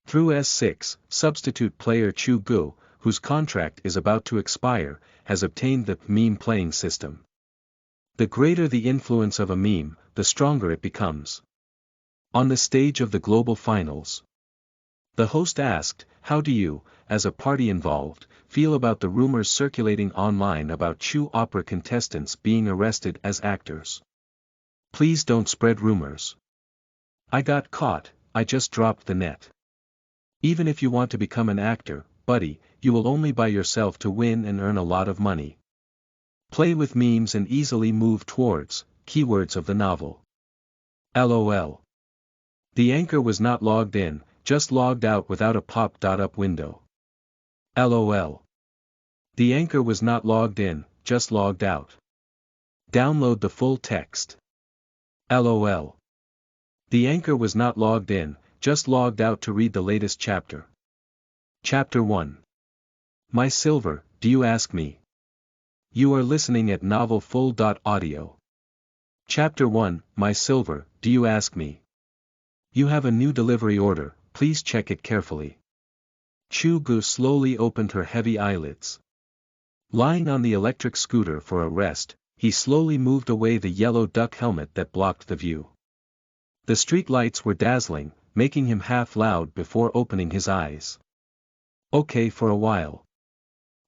Through S6, substitute player Chu Ge, whose contract is about to expire, has obtained the meme playing system. The greater the influence of a meme, the stronger it becomes. On the stage of the global finals, the host asked, "How do you, as a party involved, feel about the rumors circulating online about Chu opera contestants being arrested as actors? Please don't spread rumors. I got caught, I just dropped the net. Even if you want to become an actor, buddy, you will only buy yourself to win and earn a lot of money. Play with memes and easily move towards keywords of the novel. LOL. The anchor was not logged in, just logged out without a pop-up window. LOL. The anchor was not logged in, just logged out. Download the full text. LOL. The anchor was not logged in, just logged out to read the latest chapter. Chapter 1. My silver, do you ask me? You are listening at Novel Full.audio. Chapter 1, My silver, do you ask me? You have a new delivery order, please check it carefully. Chu Ge slowly opened her heavy eyelids. Lying on the electric scooter for a rest, he slowly moved away the yellow duck helmet that blocked the view. The street lights were dazzling, making him half loud before opening his eyes. Okay for a while.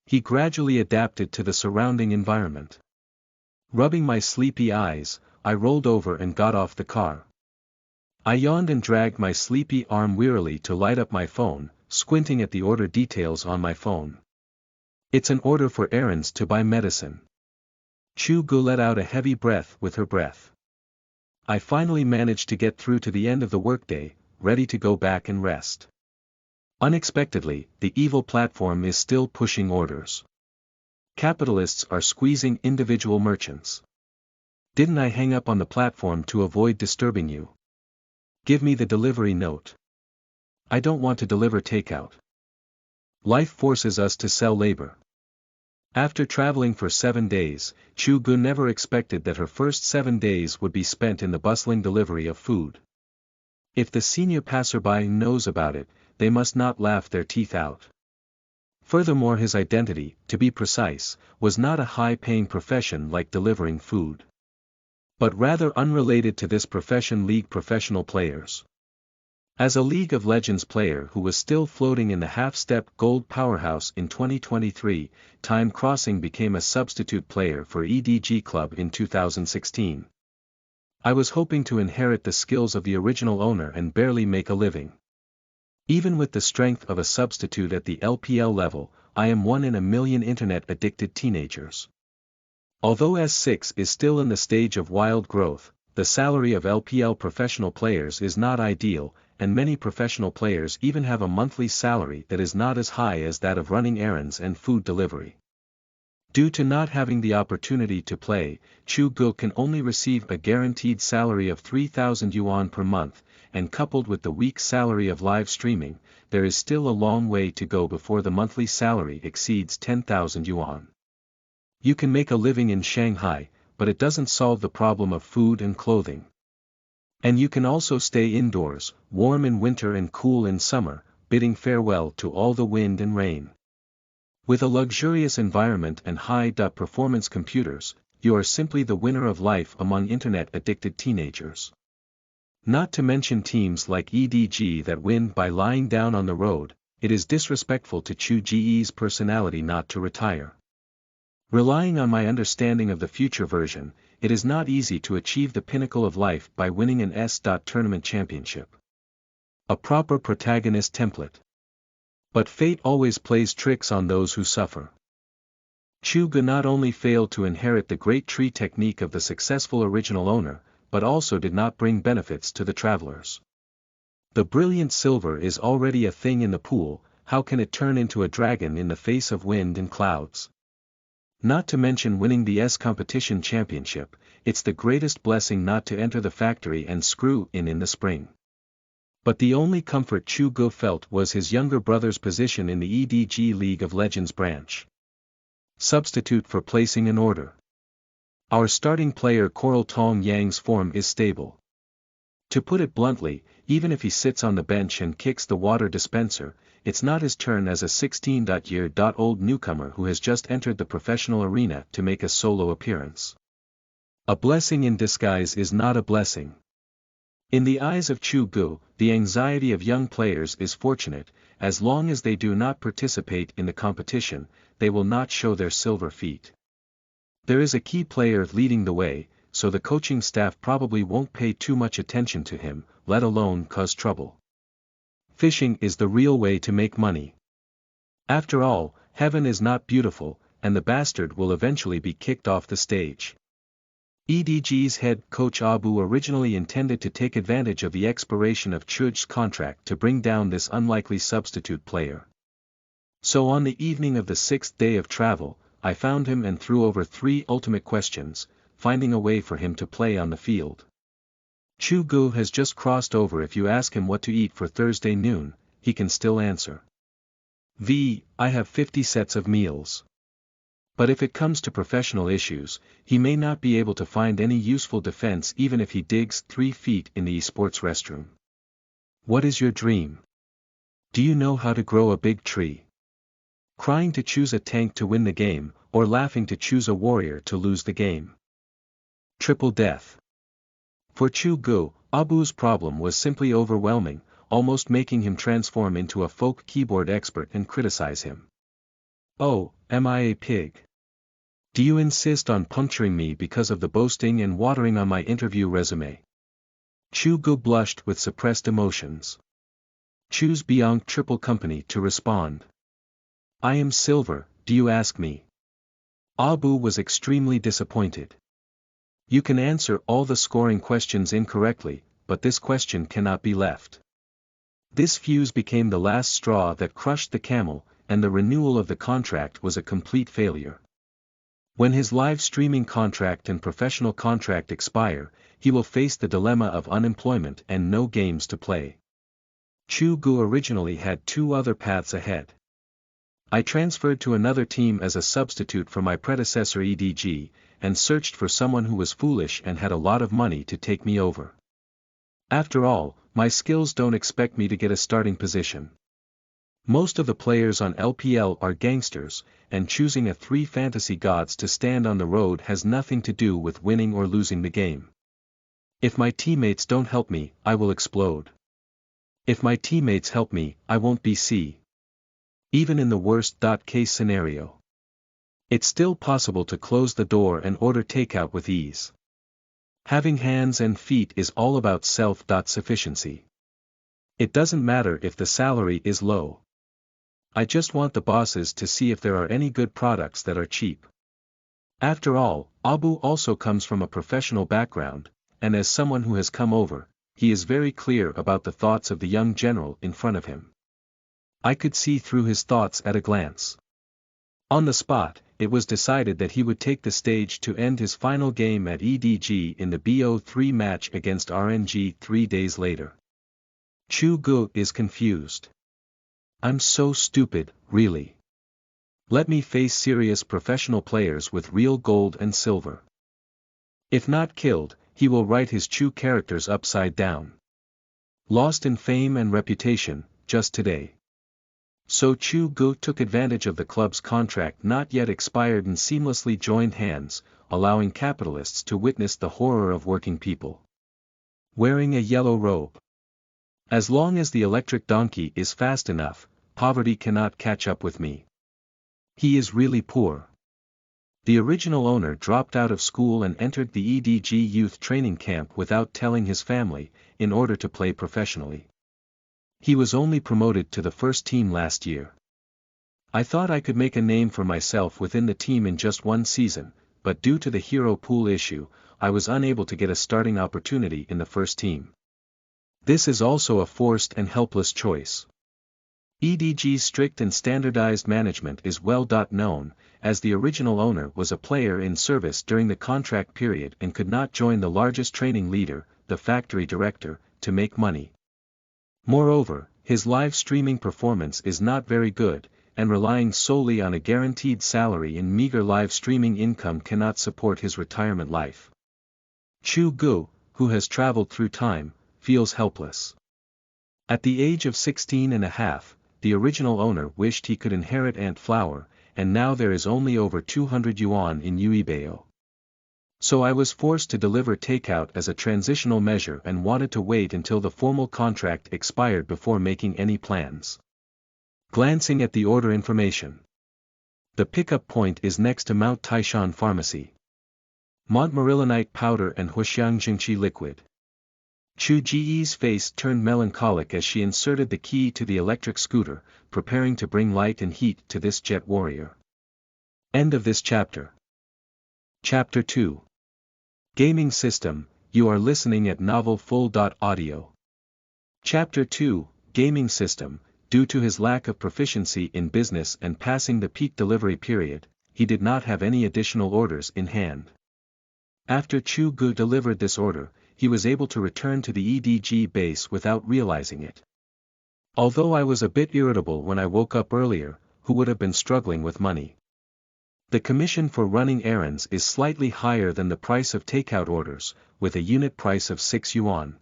He gradually adapted to the surrounding environment. Rubbing my sleepy eyes, I rolled over and got off the car. I yawned and dragged my sleepy arm wearily to light up my phone, squinting at the order details on my phone. It's an order for errands to buy medicine. Chu Ge let out a heavy breath with her breath. I finally managed to get through to the end of the workday, ready to go back and rest. Unexpectedly, the evil platform is still pushing orders. Capitalists are squeezing individual merchants. Didn't I hang up on the platform to avoid disturbing you? Give me the delivery note. I don't want to deliver takeout. Life forces us to sell labor. After traveling for 7 days, Chu Ge never expected that her first 7 days would be spent in the bustling delivery of food. If the senior passerby knows about it, they must not laugh their teeth out. Furthermore, his identity, to be precise, was not a high-paying profession like delivering food. But rather unrelated to this profession, League professional players. As a League of Legends player who was still floating in the half-step gold powerhouse in 2023, Time Crossing became a substitute player for EDG Club in 2016. I was hoping to inherit the skills of the original owner and barely make a living. Even with the strength of a substitute at the LPL level, I am one in a million internet-addicted teenagers. Although S6 is still in the stage of wild growth, the salary of LPL professional players is not ideal, and many professional players even have a monthly salary that is not as high as that of running errands and food delivery. Due to not having the opportunity to play, Chu Ge can only receive a guaranteed salary of 3,000 yuan per month, and coupled with the weak salary of live streaming, there is still a long way to go before the monthly salary exceeds 10,000 yuan. You can make a living in Shanghai, but it doesn't solve the problem of food and clothing. And you can also stay indoors, warm in winter and cool in summer, bidding farewell to all the wind and rain. With a luxurious environment and high-performance computers, you are simply the winner of life among internet-addicted teenagers. Not to mention teams like EDG that win by lying down on the road, it is disrespectful to Chu Ge's personality not to retire. Relying on my understanding of the future version, it is not easy to achieve the pinnacle of life by winning an S.tournament championship. A proper protagonist template. But fate always plays tricks on those who suffer. Chu Ge not only failed to inherit the great tree technique of the successful original owner, but also did not bring benefits to the travelers. The brilliant silver is already a thing in the pool, how can it turn into a dragon in the face of wind and clouds? Not to mention winning the S competition championship, it's the greatest blessing not to enter the factory and screw in the spring. But the only comfort Chu Ge felt was his younger brother's position in the EDG League of Legends branch. Substitute for placing an order. Our starting player Coral Tong Yang's form is stable. To put it bluntly, even if he sits on the bench and kicks the water dispenser, it's not his turn as a 16-year-old newcomer who has just entered the professional arena to make a solo appearance. A blessing in disguise is not a blessing. In the eyes of Chu Ge, the anxiety of young players is fortunate. As long as they do not participate in the competition, they will not show their silver feet. There is a key player leading the way, so the coaching staff probably won't pay too much attention to him, let alone cause trouble. Fishing is the real way to make money. After all, heaven is not beautiful, and the bastard will eventually be kicked off the stage. EDG's head coach Abu originally intended to take advantage of the expiration of Chu Ge's contract to bring down this unlikely substitute player. So on the evening of the 6th day of travel, I found him and threw over 3 ultimate questions, finding a way for him to play on the field. Chu Ge has just crossed over. If you ask him what to eat for Thursday noon, he can still answer. I have 50 sets of meals. But if it comes to professional issues, he may not be able to find any useful defense even if he digs 3 feet in the esports restroom. What is your dream? Do you know how to grow a big tree? Crying to choose a tank to win the game, or laughing to choose a warrior to lose the game? Triple death. For Chu Ge, Abu's problem was simply overwhelming, almost making him transform into a folk keyboard expert and criticize him. Oh, am I a pig? Do you insist on puncturing me because of the boasting and watering on my interview resume? Chu Ge blushed with suppressed emotions. Choose Beyond Triple Company to respond. I am silver, do you ask me? Abu was extremely disappointed. You can answer all the scoring questions incorrectly, but this question cannot be left. This fuse became the last straw that crushed the camel, and the renewal of the contract was a complete failure. When his live streaming contract and professional contract expire, he will face the dilemma of unemployment and no games to play. Chu Ge originally had 2 other paths ahead. I transferred to another team as a substitute for my predecessor EDG, and searched for someone who was foolish and had a lot of money to take me over. After all, my skills don't expect me to get a starting position. Most of the players on LPL are gangsters, and choosing a 3 fantasy gods to stand on the road has nothing to do with winning or losing the game. If my teammates don't help me, I will explode. If my teammates help me, I won't be C. Even in the worst-case scenario. It's still possible to close the door and order takeout with ease. Having hands and feet is all about self-sufficiency. It doesn't matter if the salary is low. I just want the bosses to see if there are any good products that are cheap. After all, Abu also comes from a professional background, and as someone who has come over, he is very clear about the thoughts of the young general in front of him. I could see through his thoughts at a glance. On the spot, it was decided that he would take the stage to end his final game at EDG in the BO3 match against RNG 3 days later. Chu Ge is confused. I'm so stupid, really. Let me face serious professional players with real gold and silver. If not killed, he will write his Chu characters upside down. Lost in fame and reputation, just today. So Chu Ge took advantage of the club's contract not yet expired and seamlessly joined hands, allowing capitalists to witness the horror of working people. Wearing a yellow robe. As long as the electric donkey is fast enough, poverty cannot catch up with me. He is really poor. The original owner dropped out of school and entered the EDG youth training camp without telling his family, in order to play professionally. He was only promoted to the first team last year. I thought I could make a name for myself within the team in just 1 season, but due to the hero pool issue, I was unable to get a starting opportunity in the first team. This is also a forced and helpless choice. EDG's strict and standardized management is well known, as the original owner was a player in service during the contract period and could not join the largest training leader, the factory director, to make money. Moreover, his live streaming performance is not very good, and relying solely on a guaranteed salary and meager live streaming income cannot support his retirement life. Chu Ge, who has traveled through time, feels helpless. At the age of 16 and a half, the original owner wished he could inherit Ant Flower, and now there is only over 200 yuan in Uibao. So I was forced to deliver takeout as a transitional measure and wanted to wait until the formal contract expired before making any plans. Glancing at the order information. The pickup point is next to Mount Taishan Pharmacy. Montmorillonite powder and Huxiangjingqi liquid. Chu Ge's face turned melancholic as she inserted the key to the electric scooter, preparing to bring light and heat to this jet warrior. End of this chapter. Chapter 2. Gaming System, you are listening at novelfull.audio. Chapter 2, Gaming System. Due to his lack of proficiency in business and passing the peak delivery period, he did not have any additional orders in hand. After Chu Ge delivered this order, he was able to return to the EDG base without realizing it. Although I was a bit irritable when I woke up earlier, who would have been struggling with money? The commission for running errands is slightly higher than the price of takeout orders, with a unit price of 6 yuan.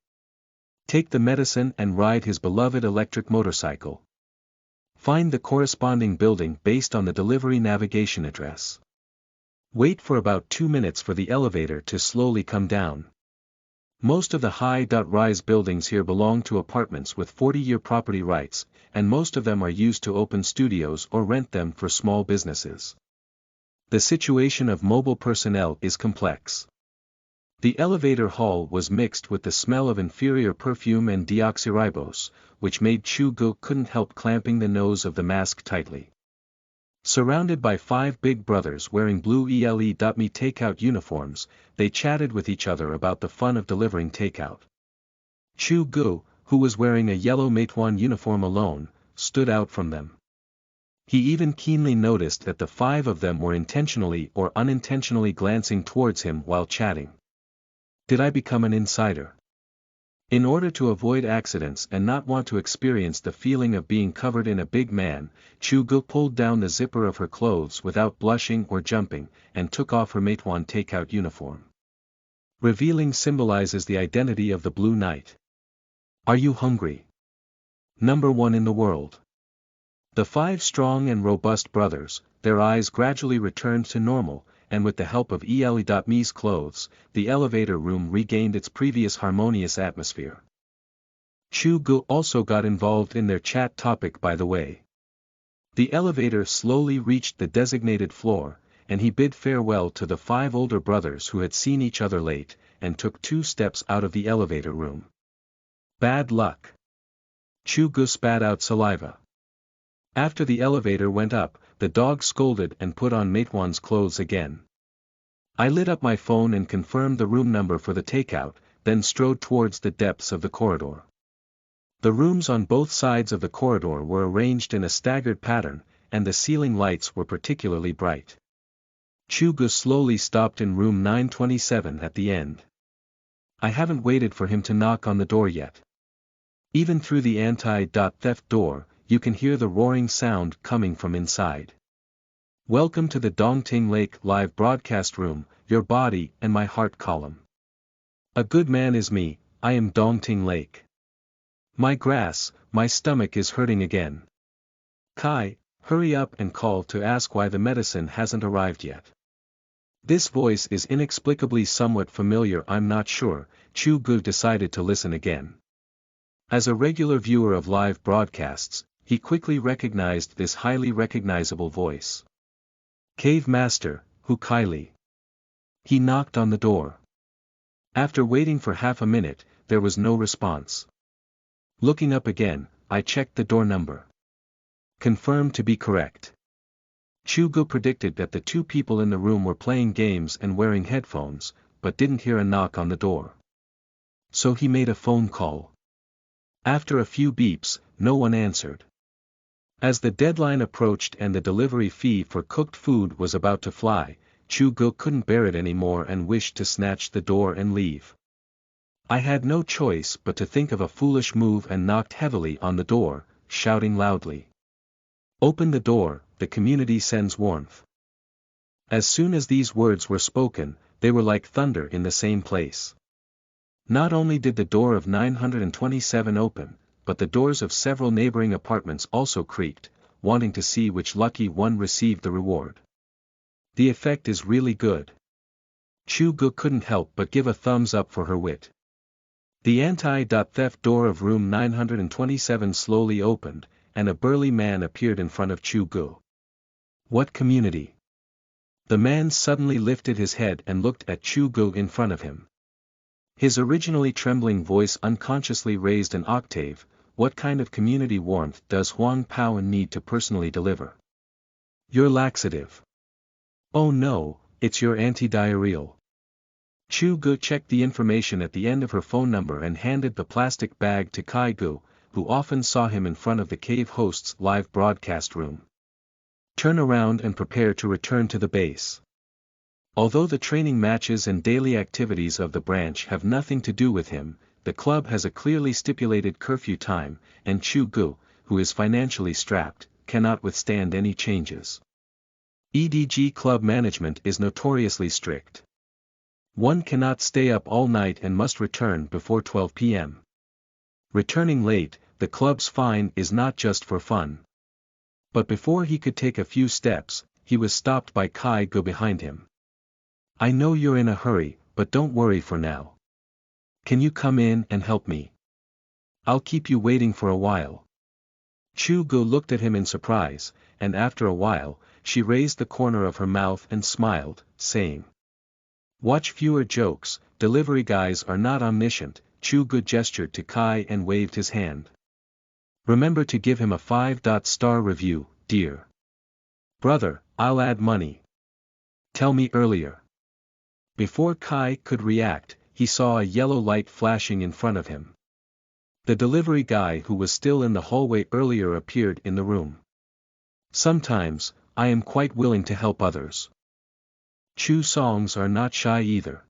Take the medicine and ride his beloved electric motorcycle. Find the corresponding building based on the delivery navigation address. Wait for about 2 minutes for the elevator to slowly come down. Most of the high-rise buildings here belong to apartments with 40-year property rights, and most of them are used to open studios or rent them for small businesses. The situation of mobile personnel is complex. The elevator hall was mixed with the smell of inferior perfume and deoxyribose, which made Chu Ge couldn't help clamping the nose of the mask tightly. Surrounded by 5 big brothers wearing blue ELE.me takeout uniforms, they chatted with each other about the fun of delivering takeout. Chu Ge, who was wearing a yellow Meituan uniform alone, stood out from them. He even keenly noticed that the 5 of them were intentionally or unintentionally glancing towards him while chatting. Did I become an insider? In order to avoid accidents and not want to experience the feeling of being covered in a big man, Chu Ge pulled down the zipper of her clothes without blushing or jumping, and took off her Meituan takeout uniform. Revealing symbolizes the identity of the Blue Knight. Are you hungry? Number 1 in the world. The 5 strong and robust brothers, their eyes gradually returned to normal, and with the help of ELE.me's clothes, the elevator room regained its previous harmonious atmosphere. Chu Ge also got involved in their chat topic by the way. The elevator slowly reached the designated floor, and he bid farewell to the 5 older brothers who had seen each other late, and took 2 steps out of the elevator room. Bad luck. Chu Ge spat out saliva. After the elevator went up, the dog scolded and put on Meituan's clothes again. I lit up my phone and confirmed the room number for the takeout, then strode towards the depths of the corridor. The rooms on both sides of the corridor were arranged in a staggered pattern, and the ceiling lights were particularly bright. Chu Ge slowly stopped in room 927 at the end. I haven't waited for him to knock on the door yet. Even through the anti-theft door, you can hear the roaring sound coming from inside. Welcome to the Dongting Lake live broadcast room, your body and my heart column. A good man is me, I am Dongting Lake. My grass, my stomach is hurting again. Kai, hurry up and call to ask why the medicine hasn't arrived yet. This voice is inexplicably somewhat familiar. I'm not sure. Chu Ge decided to listen again. As a regular viewer of live broadcasts, he quickly recognized this highly recognizable voice. Cave Master, Hu Kaili. He knocked on the door. After waiting for half a minute, there was no response. Looking up again, I checked the door number. Confirmed to be correct. Chu Ge predicted that the 2 people in the room were playing games and wearing headphones, but didn't hear a knock on the door. So he made a phone call. After a few beeps, no one answered. As the deadline approached and the delivery fee for cooked food was about to fly, Chu Ge couldn't bear it anymore and wished to snatch the door and leave. I had no choice but to think of a foolish move and knocked heavily on the door, shouting loudly. Open the door, the community sends warmth. As soon as these words were spoken, they were like thunder in the same place. Not only did the door of 927 open, but the doors of several neighboring apartments also creaked, wanting to see which lucky one received the reward. The effect is really good. Chu Ge couldn't help but give a thumbs up for her wit. The anti-theft door of room 927 slowly opened, and a burly man appeared in front of Chu Ge. What community? The man suddenly lifted his head and looked at Chu Ge in front of him. His originally trembling voice unconsciously raised an octave. What kind of community warmth does Huang Pao need to personally deliver? Your laxative. Oh no, it's your anti-diarrheal. Chu Ge checked the information at the end of her phone number and handed the plastic bag to Kai Gu, who often saw him in front of the cave host's live broadcast room. Turn around and prepare to return to the base. Although the training matches and daily activities of the branch have nothing to do with him, the club has a clearly stipulated curfew time, and Chu Ge, who is financially strapped, cannot withstand any changes. EDG club management is notoriously strict. One cannot stay up all night and must return before 12 p.m. Returning late, the club's fine is not just for fun. But before he could take a few steps, he was stopped by Kai Gu behind him. I know you're in a hurry, but don't worry for now. Can you come in and help me? I'll keep you waiting for a while. Chu Ge looked at him in surprise, and after a while, she raised the corner of her mouth and smiled, saying, Watch fewer jokes, delivery guys are not omniscient. Chu Ge gestured to Kai and waved his hand. Remember to give him a 5-star review, dear. Brother, I'll add money. Tell me earlier. Before Kai could react, he saw a yellow light flashing in front of him. The delivery guy who was still in the hallway earlier appeared in the room. Sometimes, I am quite willing to help others. Chu songs are not shy either.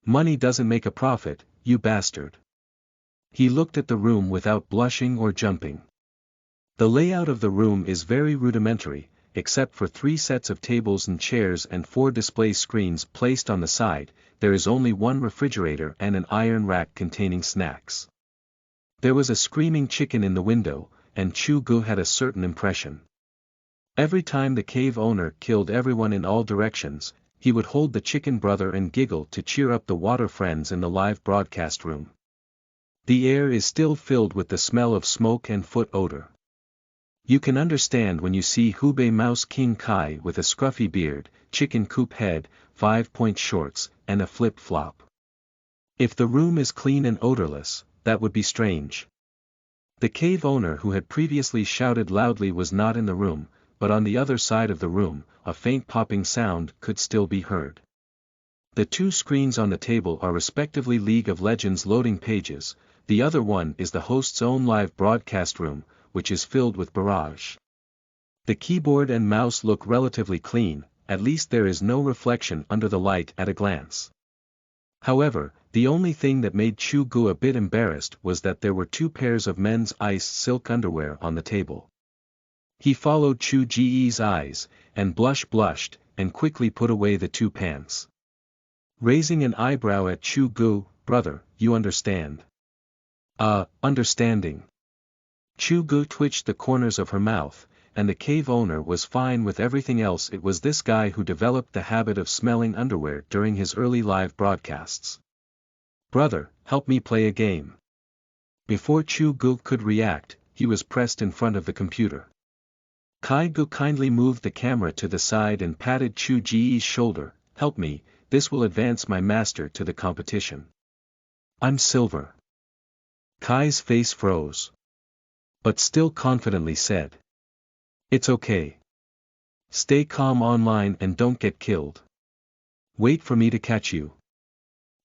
Money doesn't make a profit, you bastard. He looked at the room without blushing or jumping. The layout of the room is very rudimentary, except for 3 sets of tables and chairs and 4 display screens placed on the side. There is only one refrigerator and an iron rack containing snacks. There was a screaming chicken in the window, and Chu Ge had a certain impression. Every time the cave owner killed everyone in all directions, he would hold the chicken brother and giggle to cheer up the water friends in the live broadcast room. The air is still filled with the smell of smoke and foot odor. You can understand when you see Hubei Mouse King Kai with a scruffy beard, chicken coop head, 5-point shorts, and a flip-flop. If the room is clean and odorless, that would be strange. The cave owner who had previously shouted loudly was not in the room, but on the other side of the room, a faint popping sound could still be heard. The 2 screens on the table are respectively League of Legends loading pages. The other one is the host's own live broadcast room, which is filled with barrage. The keyboard and mouse look relatively clean, at least there is no reflection under the light at a glance. However, the only thing that made Chu Ge a bit embarrassed was that there were 2 pairs of men's iced silk underwear on the table. He followed Chu Ge's eyes, and blushed, and quickly put away the 2 pants. Raising an eyebrow at Chu Ge, brother, you understand. Understanding. Chu Ge twitched the corners of her mouth, and the cave owner was fine with everything else. It was this guy who developed the habit of smelling underwear during his early live broadcasts. Brother, help me play a game. Before Chu Ge could react, he was pressed in front of the computer. Kai Gu kindly moved the camera to the side and patted Chu Ge's shoulder. Help me, this will advance my master to the competition. I'm silver. Kai's face froze. But still confidently said. It's okay. Stay calm online and don't get killed. Wait for me to catch you.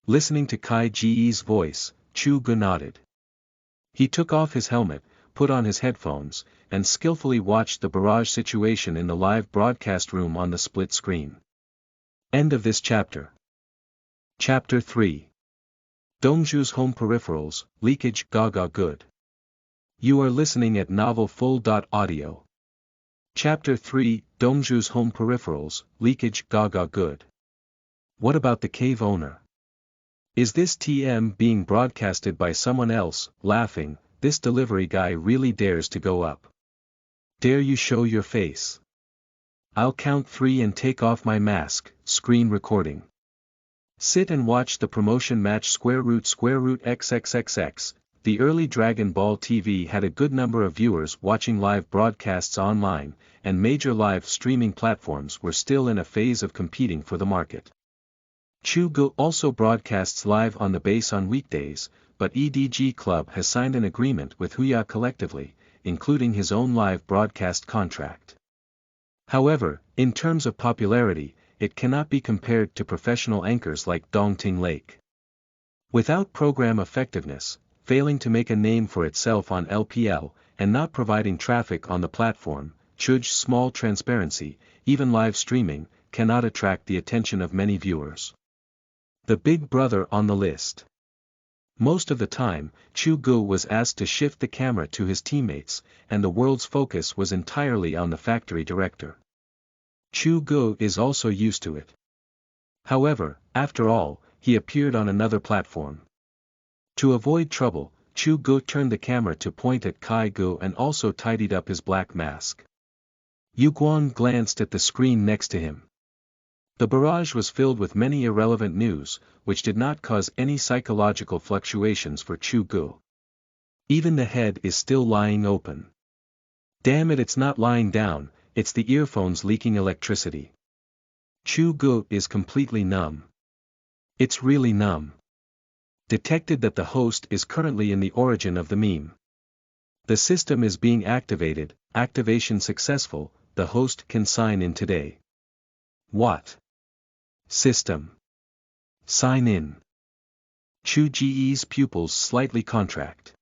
Listening to Kai Ge's voice, Chu Ge nodded. He took off his helmet, put on his headphones, and skillfully watched the barrage situation in the live broadcast room on the split screen. End of this chapter. Chapter 3. Dongzhu's Home Peripherals, Leakage, Gaga Good. You are listening at Novel Full.audio. Chapter 3, Dongzhu's Home Peripherals, Leakage, Gaga Good. What about the cave owner? Is this TM being broadcasted by someone else? Laughing, this delivery guy really dares to go up. Dare you show your face? I'll count 3 and take off my mask, screen recording. Sit and watch the promotion match square root XXXX. The early Dragon Ball TV had a good number of viewers watching live broadcasts online, and major live streaming platforms were still in a phase of competing for the market. Chu Ge also broadcasts live on the base on weekdays, but EDG Club has signed an agreement with Huya collectively, including his own live broadcast contract. However, in terms of popularity, it cannot be compared to professional anchors like Dongting Lake. Without program effectiveness, failing to make a name for itself on LPL, and not providing traffic on the platform, Chu Ge's small transparency, even live streaming, cannot attract the attention of many viewers. The big brother on the list. Most of the time, Chu Ge was asked to shift the camera to his teammates, and the world's focus was entirely on the factory director. Chu Ge is also used to it. However, after all, he appeared on another platform. To avoid trouble, Chu Ge turned the camera to point at Kai Ge and also tidied up his black mask. Yu Guan glanced at the screen next to him. The barrage was filled with many irrelevant news, which did not cause any psychological fluctuations for Chu Ge. Even the head is still lying open. Damn it, it's not lying down, it's the earphones leaking electricity. Chu Ge is completely numb. It's really numb. Detected that the host is currently in the origin of the meme. The system is being activated, activation successful, the host can sign in today. What? System. Sign in. Chu Ge's pupils slightly contract.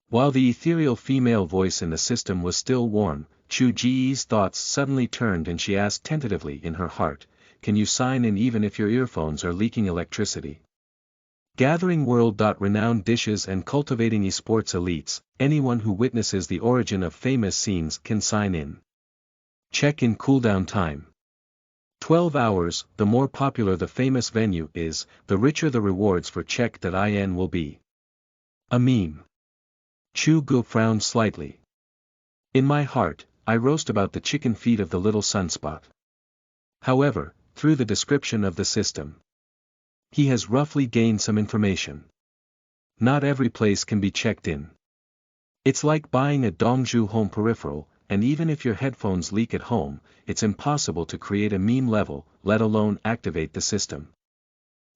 While the ethereal female voice in the system was still warm, Chu Ge's thoughts suddenly turned and she asked tentatively in her heart, can you sign in even if your earphones are leaking electricity? Gathering world-renowned dishes and cultivating esports elites, anyone who witnesses the origin of famous scenes can sign in. Check-in cooldown time. 12 hours, the more popular the famous venue is, the richer the rewards for check.in will be. A meme. Chu Ge frowned slightly. In my heart, I roast about the chicken feet of the little sunspot. However, through the description of the system, he has roughly gained some information. Not every place can be checked in. It's like buying a Dongzhu home peripheral, and even if your headphones leak at home, it's impossible to create a meme level, let alone activate the system.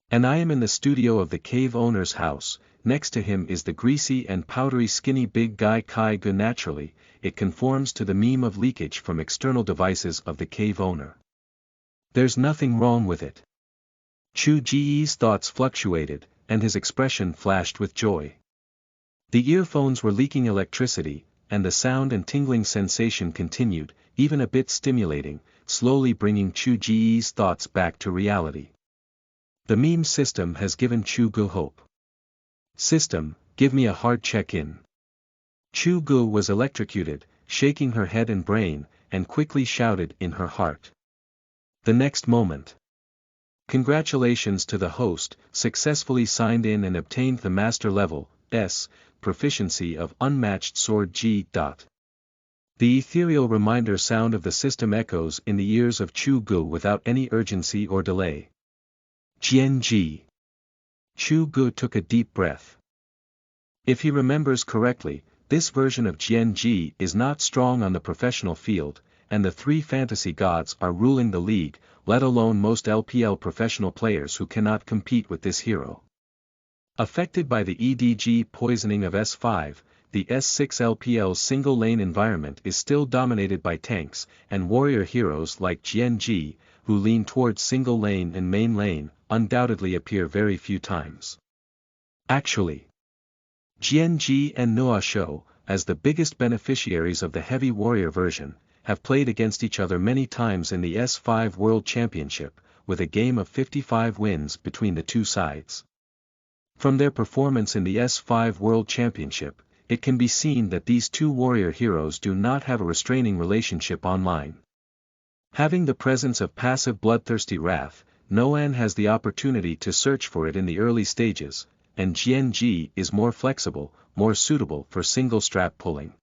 And I am in the studio of the cave owner's house, next to him is the greasy and powdery skinny big guy Kai Ge. Naturally, it conforms to the meme of leakage from external devices of the cave owner. There's nothing wrong with it. Chu Ge's thoughts fluctuated, and his expression flashed with joy. The earphones were leaking electricity, and the sound and tingling sensation continued, even a bit stimulating, slowly bringing Chu Ge's thoughts back to reality. The meme system has given Chu Ge hope. System, give me a hard check-in. Chu Ge was electrocuted, shaking her head and brain, and quickly shouted in her heart. The next moment. Congratulations to the host, successfully signed in and obtained the master level, S, proficiency of unmatched sword G. The ethereal reminder sound of the system echoes in the ears of Chu Ge without any urgency or delay. GNG. Chu Ge took a deep breath. If he remembers correctly, this version of GNG is not strong on the professional field, and the 3 fantasy gods are ruling the league, let alone most LPL professional players who cannot compete with this hero. Affected by the EDG poisoning of S5, the S6 LPL's single-lane environment is still dominated by tanks, and warrior heroes like GNG, who lean towards single lane and main lane, undoubtedly appear very few times. Actually, GNG and Noah Show, as the biggest beneficiaries of the heavy warrior version, have played against each other many times in the S5 World Championship, with a game of 55 wins between the two sides. From their performance in the S5 World Championship, it can be seen that these two warrior heroes do not have a restraining relationship online. Having the presence of passive bloodthirsty wrath, Noan has the opportunity to search for it in the early stages, and Jian is more flexible, more suitable for single strap pulling.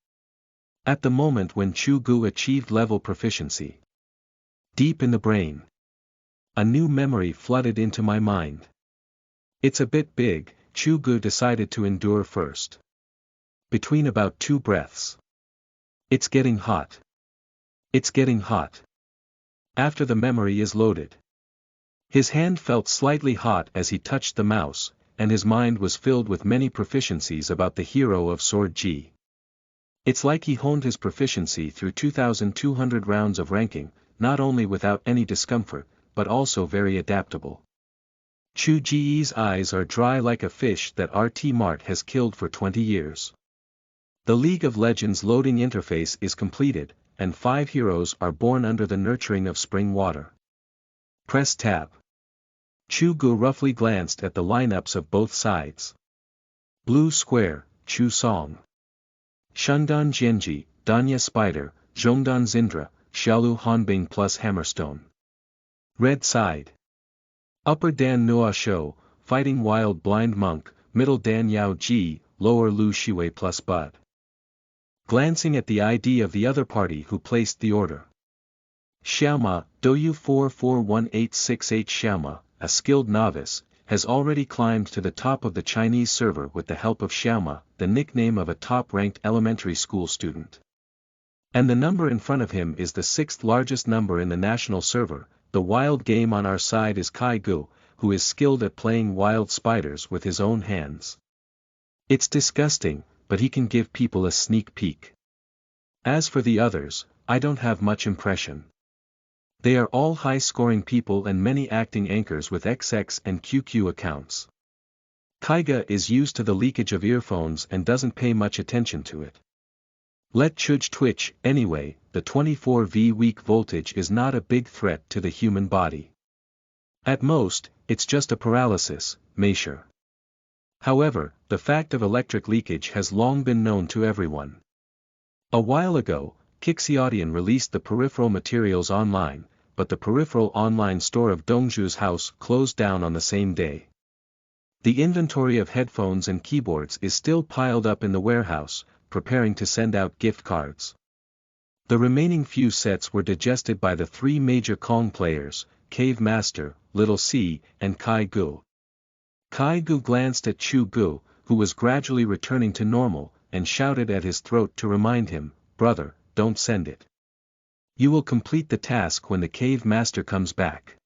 At the moment when Chu Ge achieved level proficiency, deep in the brain, a new memory flooded into my mind. It's a bit big, Chu Ge decided to endure first. Between about 2 breaths. It's getting hot. It's getting hot. After the memory is loaded. His hand felt slightly hot as he touched the mouse, and his mind was filled with many proficiencies about the hero of Sword Ge. It's like he honed his proficiency through 2,200 rounds of ranking, not only without any discomfort, but also very adaptable. Chu Ge's eyes are dry like a fish that RT Mart has killed for 20 years. The League of Legends loading interface is completed, and 5 heroes are born under the nurturing of spring water. Press tab. Chu Ge roughly glanced at the lineups of both sides. Blue Square, Chu Song. Shundan Jianji, Danya Spider, Zhongdan Zindra, Xiaolu Hanbing plus Hammerstone. Red side. Upper Dan Nuo Shou, Fighting Wild Blind Monk, Middle Dan Yao Ji, Lower Lu Shiwei plus Bud. Glancing at the ID of the other party who placed the order. Xiaoma, Douyu 441868 Xiaoma, a skilled novice, has already climbed to the top of the Chinese server with the help of Xiaoma, the nickname of a top-ranked elementary school student. And the number in front of him is the 6th largest number in the national server. The wild game on our side is Kai Gu, who is skilled at playing wild spiders with his own hands. It's disgusting, but he can give people a sneak peek. As for the others, I don't have much impression. They are all high-scoring people and many acting anchors with XX and QQ accounts. Kaiga is used to the leakage of earphones and doesn't pay much attention to it. Let Chu Ge twitch, anyway, the 24V weak voltage is not a big threat to the human body. At most, it's just a paralysis, measure. However, the fact of electric leakage has long been known to everyone. A while ago, Kixiaudian released the peripheral materials online, but the peripheral online store of Dongzhu's house closed down on the same day. The inventory of headphones and keyboards is still piled up in the warehouse, preparing to send out gift cards. The remaining few sets were digested by the 3 major Kong players, Cave Master, Little C, and Kai Gu. Kai Gu glanced at Chu Ge, who was gradually returning to normal, and shouted at his throat to remind him, "Brother, don't send it. You will complete the task when the Cave Master comes back.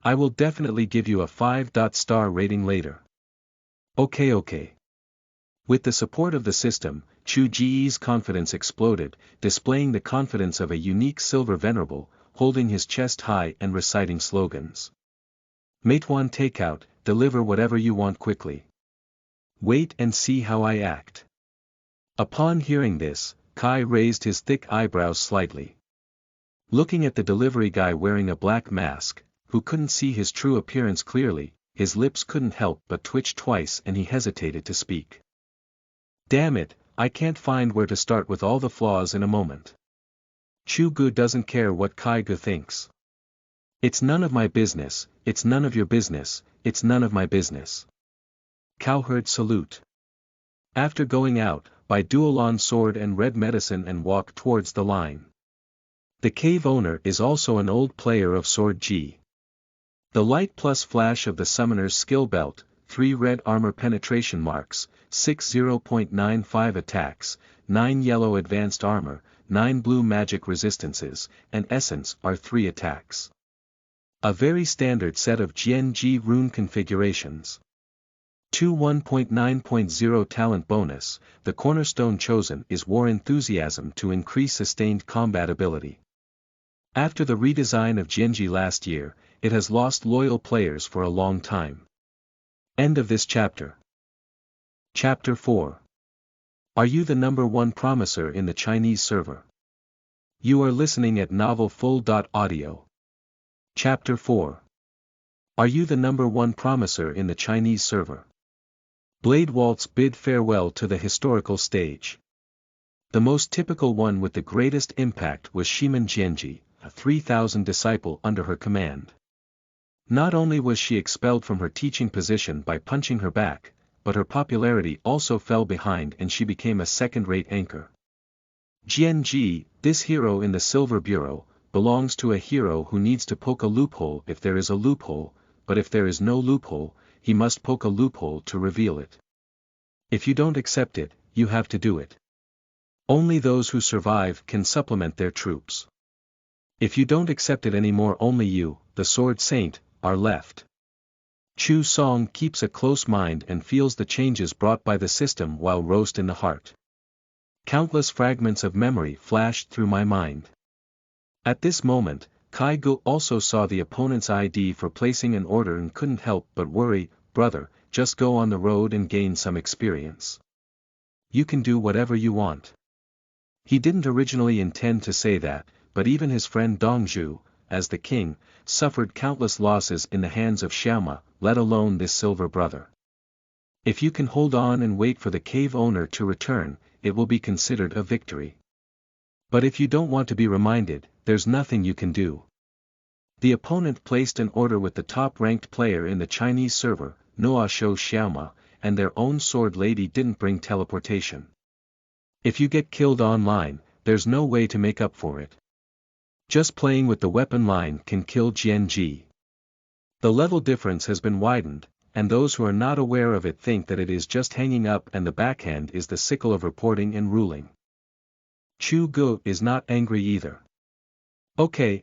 I will definitely give you a 5-star rating later." Okay. With the support of the system, Chu Ge's confidence exploded, displaying the confidence of a unique silver venerable, holding his chest high and reciting slogans. Meituan Takeout, deliver whatever you want quickly. Wait and see how I act. Upon hearing this, Kai raised his thick eyebrows slightly. Looking at the delivery guy wearing a black mask, who couldn't see his true appearance clearly, his lips couldn't help but twitch twice and he hesitated to speak. Damn it, I can't find where to start with all the flaws in a moment. Chu Ge doesn't care what Kai Ge thinks. It's none of my business, it's none of your business, it's none of my business. Cowherd salute. After going out, buy dual-on sword and red medicine and walk towards the line. The cave owner is also an old player of Sword Ge. The light plus flash of the summoner's skill belt, 3 red armor penetration marks, 6 0.95 attacks, 9 yellow advanced armor, 9 blue magic resistances, and essence are 3 attacks. A very standard set of Jian rune configurations. 2 1.9.0 talent bonus, the cornerstone chosen is War Enthusiasm to increase sustained combat ability. After the redesign of Jianji last year, it has lost loyal players for a long time. End of this chapter. Chapter 4. Are you the #1 Promisor in the Chinese server? You are listening at novelfull.audio. Chapter 4. Are you the #1 Promisor in the Chinese server? Blade Waltz bid farewell to the historical stage. The most typical one with the greatest impact was Shiman Jianji, a 3,000 disciple under her command. Not only was she expelled from her teaching position by punching her back, but her popularity also fell behind and she became a second-rate anchor. Ge, this hero in the Silver Bureau, belongs to a hero who needs to poke a loophole if there is a loophole, but if there is no loophole, he must poke a loophole to reveal it. If you don't accept it, you have to do it. Only those who survive can supplement their troops. If you don't accept it anymore, only you, the Sword Saint, are left. Chu Song keeps a close mind and feels the changes brought by the system while roast in the heart. Countless fragments of memory flashed through my mind. At this moment, Kai Gu also saw the opponent's ID for placing an order and couldn't help but worry. Brother, just go on the road and gain some experience. You can do whatever you want. He didn't originally intend to say that, but even his friend Dongzhu, as the king, suffered countless losses in the hands of Xiaoma, let alone this silver brother. If you can hold on and wait for the cave owner to return, it will be considered a victory. But if you don't want to be reminded, there's nothing you can do. The opponent placed an order with the top-ranked player in the Chinese server, Noa Shou Xiaoma, and their own sword lady didn't bring teleportation. If you get killed online, there's no way to make up for it. Just playing with the weapon line can kill Ge. The level difference has been widened, and those who are not aware of it think that it is just hanging up and the backhand is the sickle of reporting and ruling. Chu Ge is not angry either. Okay,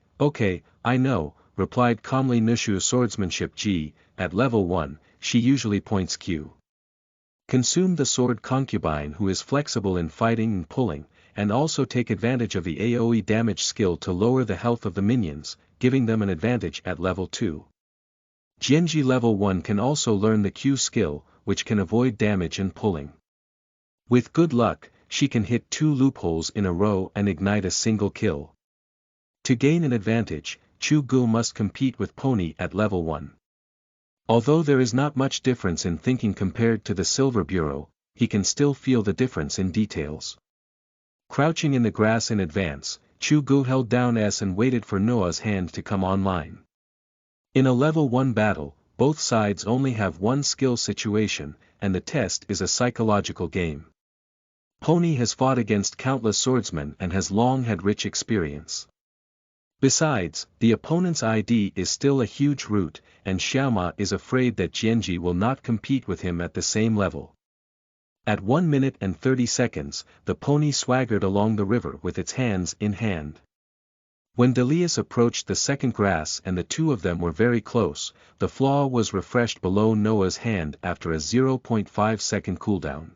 I know, replied calmly Nushu swordsmanship G, at level 1, she usually points Q. Consume the sword concubine who is flexible in fighting and pulling, and also take advantage of the AoE damage skill to lower the health of the minions, giving them an advantage at level 2. Genji level 1 can also learn the Q skill, which can avoid damage and pulling. With good luck, she can hit 2 loopholes in a row and ignite a single kill. To gain an advantage, Chu Ge must compete with Pony at level 1. Although there is not much difference in thinking compared to the Silver Bureau, he can still feel the difference in details. Crouching in the grass in advance, Chu Ge held down S and waited for Noah's hand to come online. In a level 1 battle, both sides only have one skill situation, and the test is a psychological game. Pony has fought against countless swordsmen and has long had rich experience. Besides, the opponent's ID is still a huge root, and Xiaoma is afraid that Genji will not compete with him at the same level. At 1 minute and 30 seconds, the pony swaggered along the river with its hands in hand. When Delius approached the second grass and the two of them were very close, the flaw was refreshed below Noah's hand after a 0.5 second cooldown.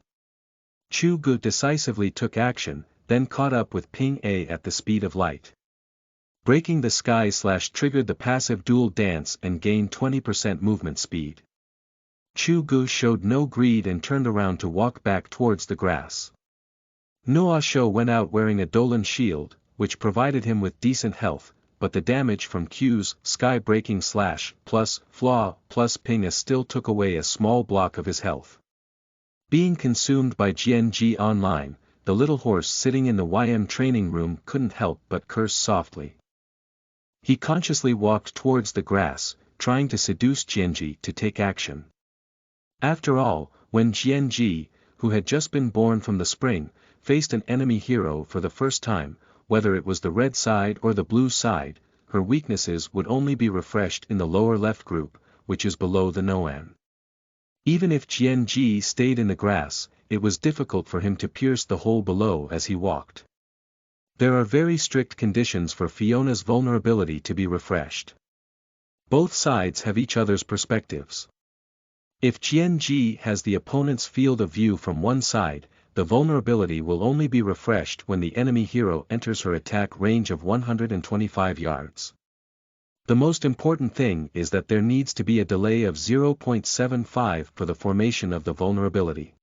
Chu Ge decisively took action, then caught up with Ping A at the speed of light. Breaking the sky / triggered the passive dual dance and gained 20% movement speed. Chu Ge showed no greed and turned around to walk back towards the grass. Noa Shou went out wearing a Dolan shield, which provided him with decent health, but the damage from Q's sky-breaking / plus flaw plus Ping A still took away a small block of his health. Being consumed by Genji online, the little horse sitting in the YM training room couldn't help but curse softly. He consciously walked towards the grass, trying to seduce Genji to take action. After all, when Genji, who had just been born from the spring, faced an enemy hero for the first time, whether it was the red side or the blue side, her weaknesses would only be refreshed in the lower left group, which is below the Noan. Even if Genji stayed in the grass, it was difficult for him to pierce the hole below as he walked. There are very strict conditions for Fiona's vulnerability to be refreshed. Both sides have each other's perspectives. If Genji has the opponent's field of view from one side, the vulnerability will only be refreshed when the enemy hero enters her attack range of 125 yards. The most important thing is that there needs to be a delay of 0.75 for the formation of the vulnerability.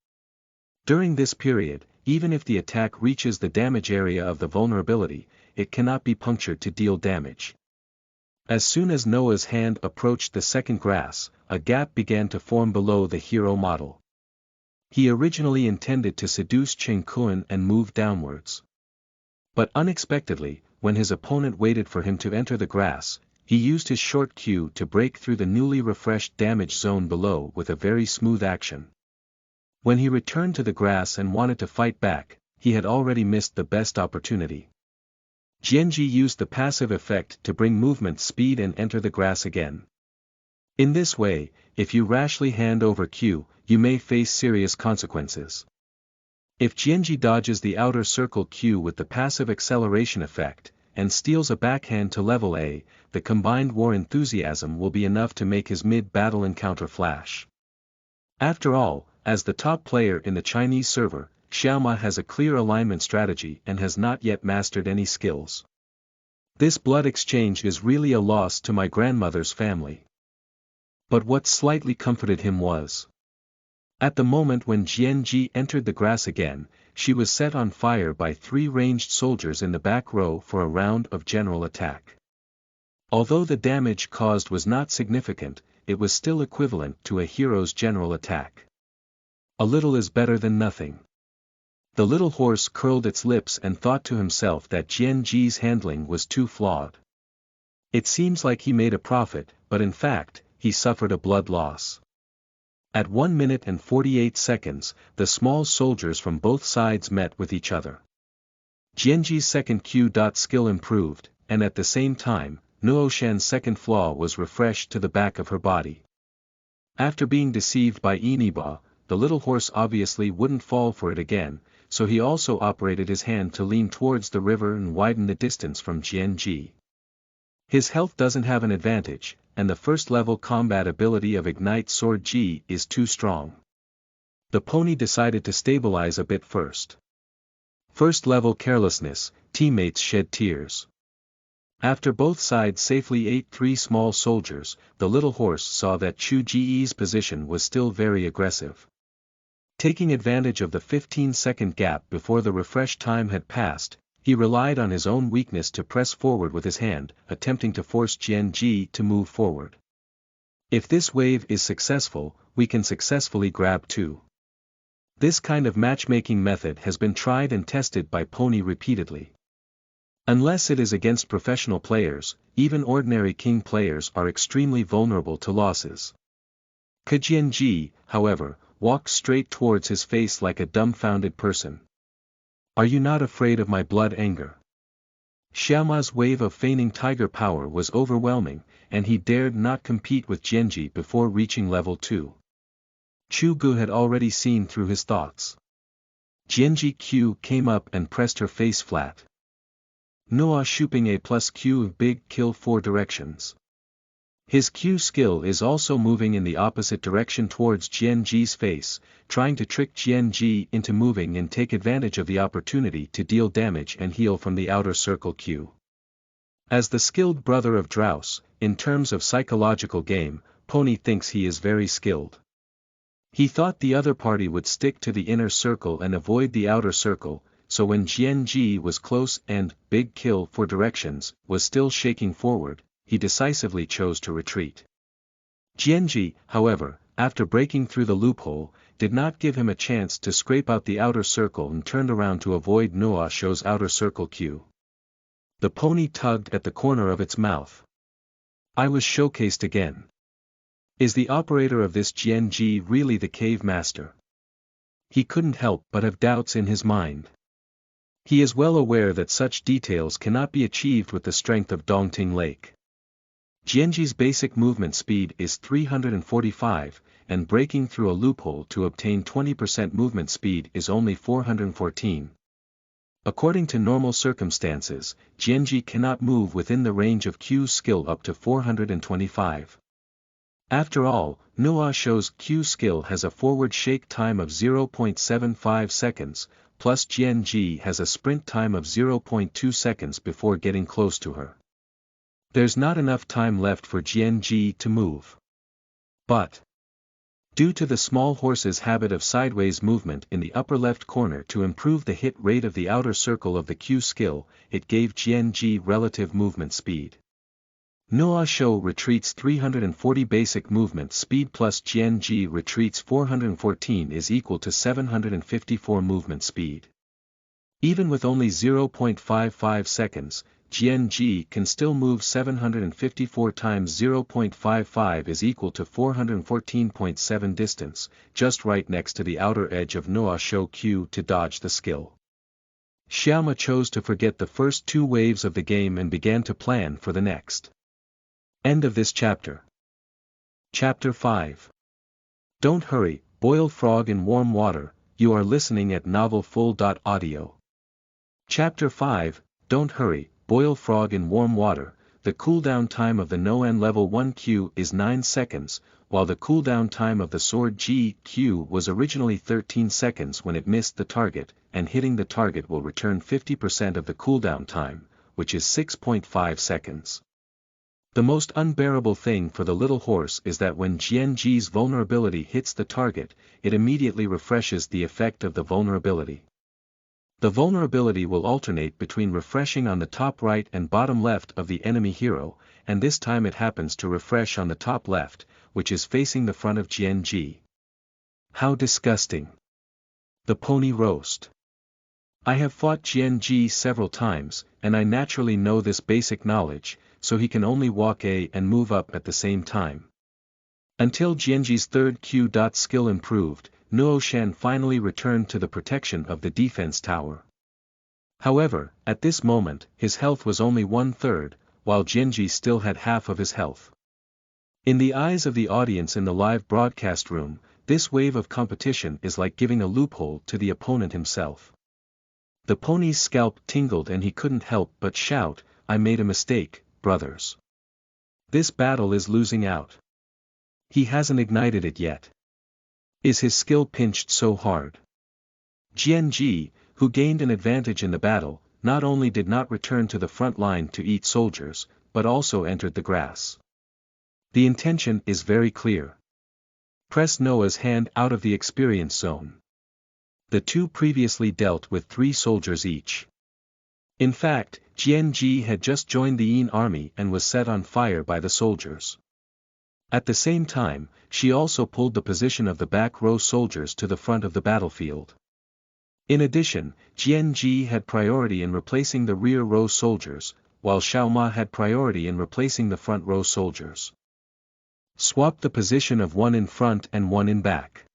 During this period, even if the attack reaches the damage area of the vulnerability, it cannot be punctured to deal damage. As soon as Noah's hand approached the second grass, a gap began to form below the hero model. He originally intended to seduce Chen Kun and move downwards. But unexpectedly, when his opponent waited for him to enter the grass, he used his short Q to break through the newly refreshed damage zone below with a very smooth action. When he returned to the grass and wanted to fight back, he had already missed the best opportunity. Jianji used the passive effect to bring movement speed and enter the grass again. In this way, if you rashly hand over Q, you may face serious consequences. If Jianji dodges the outer circle Q with the passive acceleration effect, and steals a backhand to level A, the combined war enthusiasm will be enough to make his mid-battle encounter flash. After all, as the top player in the Chinese server, Xiaoma has a clear alignment strategy and has not yet mastered any skills. This blood exchange is really a loss to my grandmother's family. But what slightly comforted him was, at the moment when Jianji entered the grass again, she was set on fire by 3 ranged soldiers in the back row for a round of general attack. Although the damage caused was not significant, it was still equivalent to a hero's general attack. A little is better than nothing. The little horse curled its lips and thought to himself that Jianji's handling was too flawed. It seems like he made a profit, but in fact, he suffered a blood loss. At 1 minute and 48 seconds, the small soldiers from both sides met with each other. Jianji's second Q. Skill improved, and at the same time, Nuoshan's second flaw was refreshed to the back of her body. After being deceived by Eniba, the little horse obviously wouldn't fall for it again, so he also operated his hand to lean towards the river and widen the distance from Jianji. His health doesn't have an advantage, and the first-level combat ability of Ignite Sword G is too strong. The pony decided to stabilize a bit first. First-level carelessness, teammates shed tears. After both sides safely ate 3 small soldiers, the little horse saw that Chu Ge's position was still very aggressive. Taking advantage of the 15-second gap before the refresh time had passed, he relied on his own weakness to press forward with his hand, attempting to force Jianji to move forward. If this wave is successful, we can successfully grab 2. This kind of matchmaking method has been tried and tested by Pony repeatedly. Unless it is against professional players, even ordinary king players are extremely vulnerable to losses. Jianji, however, walked straight towards his face like a dumbfounded person. Are you not afraid of my blood anger? Xiaoma's wave of feigning tiger power was overwhelming, and he dared not compete with Jianji before reaching level 2. Chu Ge had already seen through his thoughts. Jianji Q came up and pressed her face flat. Noah shooting a plus Q of big kill 4 directions. His Q skill is also moving in the opposite direction towards Jianji's face, trying to trick Jianji into moving and take advantage of the opportunity to deal damage and heal from the outer circle Q. As the skilled brother of Draus, in terms of psychological game, Pony thinks he is very skilled. He thought the other party would stick to the inner circle and avoid the outer circle, so when Jianji was close and, big kill for directions, was still shaking forward, he decisively chose to retreat. Jianji, however, after breaking through the loophole, did not give him a chance to scrape out the outer circle and turned around to avoid Noah Shou's outer circle Q. The pony tugged at the corner of its mouth. I was showcased again. Is the operator of this Jianji really the cave master? He couldn't help but have doubts in his mind. He is well aware that such details cannot be achieved with the strength of Dongting Lake. Jianji's basic movement speed is 345, and breaking through a loophole to obtain 20% movement speed is only 414. According to normal circumstances, Jianji cannot move within the range of Q's skill up to 425. After all, Noah Shou's Q skill has a forward shake time of 0.75 seconds, plus Jianji has a sprint time of 0.2 seconds before getting close to her. There's not enough time left for Jianji to move. But, due to the small horse's habit of sideways movement in the upper left corner to improve the hit rate of the outer circle of the Q skill, it gave Jianji relative movement speed. Noah Shou retreats 340 basic movement speed plus Jianji retreats 414 is equal to 754 movement speed. Even with only 0.55 seconds, Ge can still move 754 times 0.55 is equal to 414.7 distance, just right next to the outer edge of Noa Shou Q to dodge the skill. Xiaoma chose to forget the first two waves of the game and began to plan for the next. End of this chapter. Chapter 5. Don't hurry, boil frog in warm water. You are listening at novelfull.audio. Chapter 5, Don't hurry, boil frog in warm water. The cooldown time of the Noan level 1 Q is 9 seconds, while the cooldown time of the sword Q was originally 13 seconds when it missed the target, and hitting the target will return 50% of the cooldown time, which is 6.5 seconds. The most unbearable thing for the little horse is that when Jianji's vulnerability hits the target, it immediately refreshes the effect of the vulnerability. The vulnerability will alternate between refreshing on the top right and bottom left of the enemy hero, and this time it happens to refresh on the top left, which is facing the front of Jianji. How disgusting. The pony roast. I have fought Jianji several times, and I naturally know this basic knowledge, so he can only walk A and move up at the same time. Until Jianji's third Q. skill improved, Nuo Shan finally returned to the protection of the defense tower. However, at this moment, his health was only 1/3, while Jianji still had half of his health. In the eyes of the audience in the live broadcast room, this wave of competition is like giving a loophole to the opponent himself. The pony's scalp tingled and he couldn't help but shout, "I made a mistake, brothers. This battle is losing out. He hasn't ignited it yet. Is his skill pinched so hard?" Jianji, who gained an advantage in the battle, not only did not return to the front line to eat soldiers, but also entered the grass. The intention is very clear. Press Noah's hand out of the experience zone. The two previously dealt with 3 soldiers each. In fact, Jianji had just joined the Yin army and was set on fire by the soldiers. At the same time, she also pulled the position of the back row soldiers to the front of the battlefield. In addition, Jianji had priority in replacing the rear row soldiers, while Xiaoma had priority in replacing the front row soldiers. Swap the position of one in front and one in back.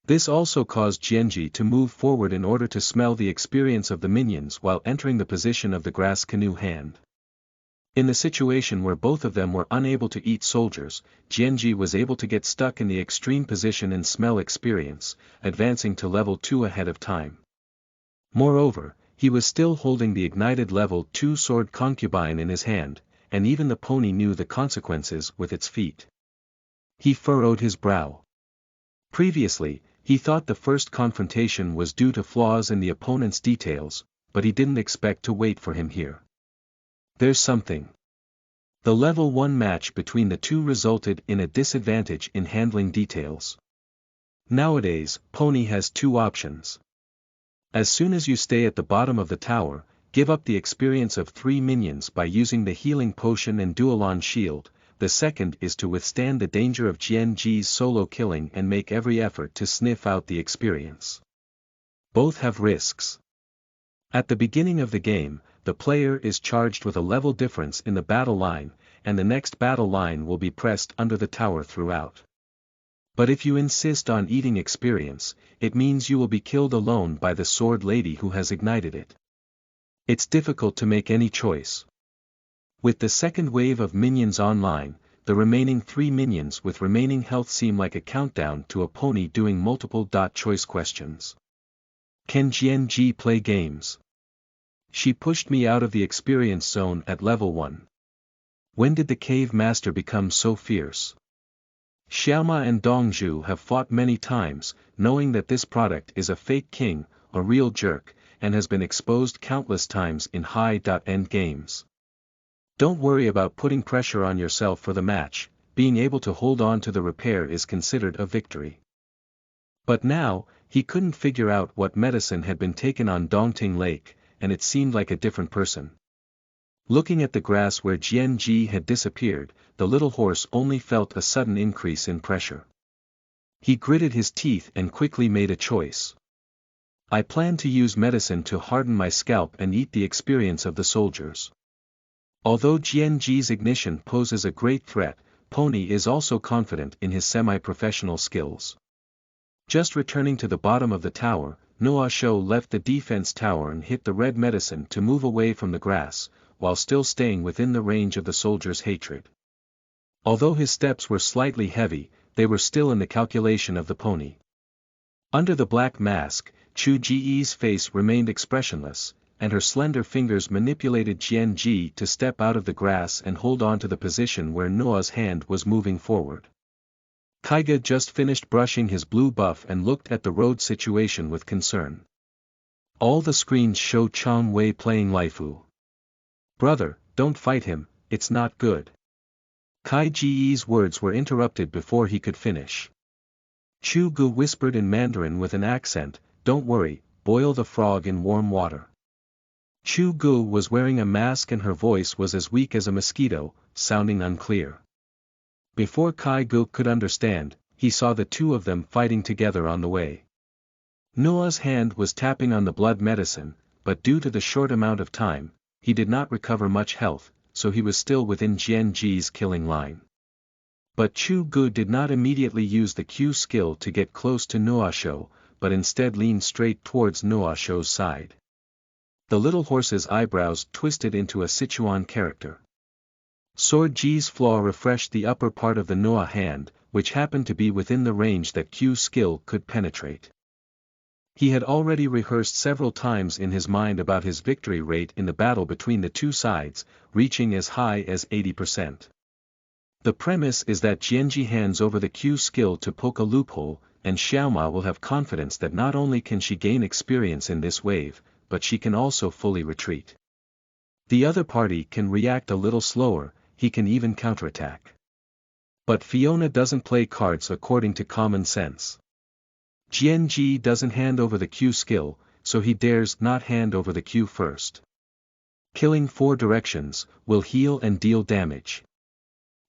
This also caused Jianji to move forward in order to smell the experience of the minions while entering the position of the grass canoe hand. In the situation where both of them were unable to eat soldiers, Jianji was able to get stuck in the extreme position and smell experience, advancing to level 2 ahead of time. Moreover, he was still holding the ignited level 2 sword concubine in his hand, and even the pony knew the consequences with its feet. He furrowed his brow. Previously, he thought the first confrontation was due to flaws in the opponent's details, but he didn't expect to wait for him here. There's something. The level 1 match between the two resulted in a disadvantage in handling details. Nowadays, Pony has 2 options. As soon as you stay at the bottom of the tower, give up the experience of 3 minions by using the healing potion and Dualon shield. The second is to withstand the danger of Jianji's solo killing and make every effort to sniff out the experience. Both have risks. At the beginning of the game, the player is charged with a level difference in the battle line, and the next battle line will be pressed under the tower throughout. But if you insist on eating experience, it means you will be killed alone by the sword lady who has ignited it. It's difficult to make any choice. With the second wave of minions online, the remaining 3 minions with remaining health seem like a countdown to a pony doing multiple choice questions. Can Jianji play games? She pushed me out of the experience zone at level 1. When did the cave master become so fierce? Xiaoma and Dongzhu have fought many times, knowing that this product is a fake king, a real jerk, and has been exposed countless times in high-end games. Don't worry about putting pressure on yourself for the match, being able to hold on to the repair is considered a victory. But now, he couldn't figure out what medicine had been taken on Dongting Lake, and it seemed like a different person. Looking at the grass where Jianji had disappeared, the little horse only felt a sudden increase in pressure. He gritted his teeth and quickly made a choice. I plan to use medicine to harden my scalp and eat the experience of the soldiers. Although GNG's ignition poses a great threat, Pony is also confident in his semi-professional skills. Just returning to the bottom of the tower, Noah Shou left the defense tower and hit the red medicine to move away from the grass, while still staying within the range of the soldier's hatred. Although his steps were slightly heavy, they were still in the calculation of the pony. Under the black mask, Chu Ge's face remained expressionless, and her slender fingers manipulated GNG to step out of the grass and hold on to the position where Noah's hand was moving forward. Gaga just finished brushing his blue buff and looked at the road situation with concern. All the screens show Chang Wei playing Laifu. "Brother, don't fight him, it's not good." Kai Ge's words were interrupted before he could finish. Chu Ge whispered in Mandarin with an accent, "Don't worry, boil the frog in warm water." Chu Ge was wearing a mask and her voice was as weak as a mosquito, sounding unclear. Before Kai Ge could understand, he saw the two of them fighting together on the way. Noah's hand was tapping on the blood medicine, but due to the short amount of time, he did not recover much health, so he was still within GNG's killing line. But Chu Ge did not immediately use the Q skill to get close to Noah Shou, but instead leaned straight towards Noah Shou's side. The little horse's eyebrows twisted into a Sichuan character. Sword G's flaw refreshed the upper part of the Noah hand, which happened to be within the range that Q skill could penetrate. He had already rehearsed several times in his mind about his victory rate in the battle between the two sides, reaching as high as 80%. The premise is that GNG hands over the Q skill to poke a loophole, and Xiaoma will have confidence that not only can she gain experience in this wave, but she can also fully retreat. The other party can react a little slower, he can even counterattack. But Fiona doesn't play cards according to common sense. GNG doesn't hand over the Q skill, so he dares not hand over the Q first. Killing 4 directions will heal and deal damage.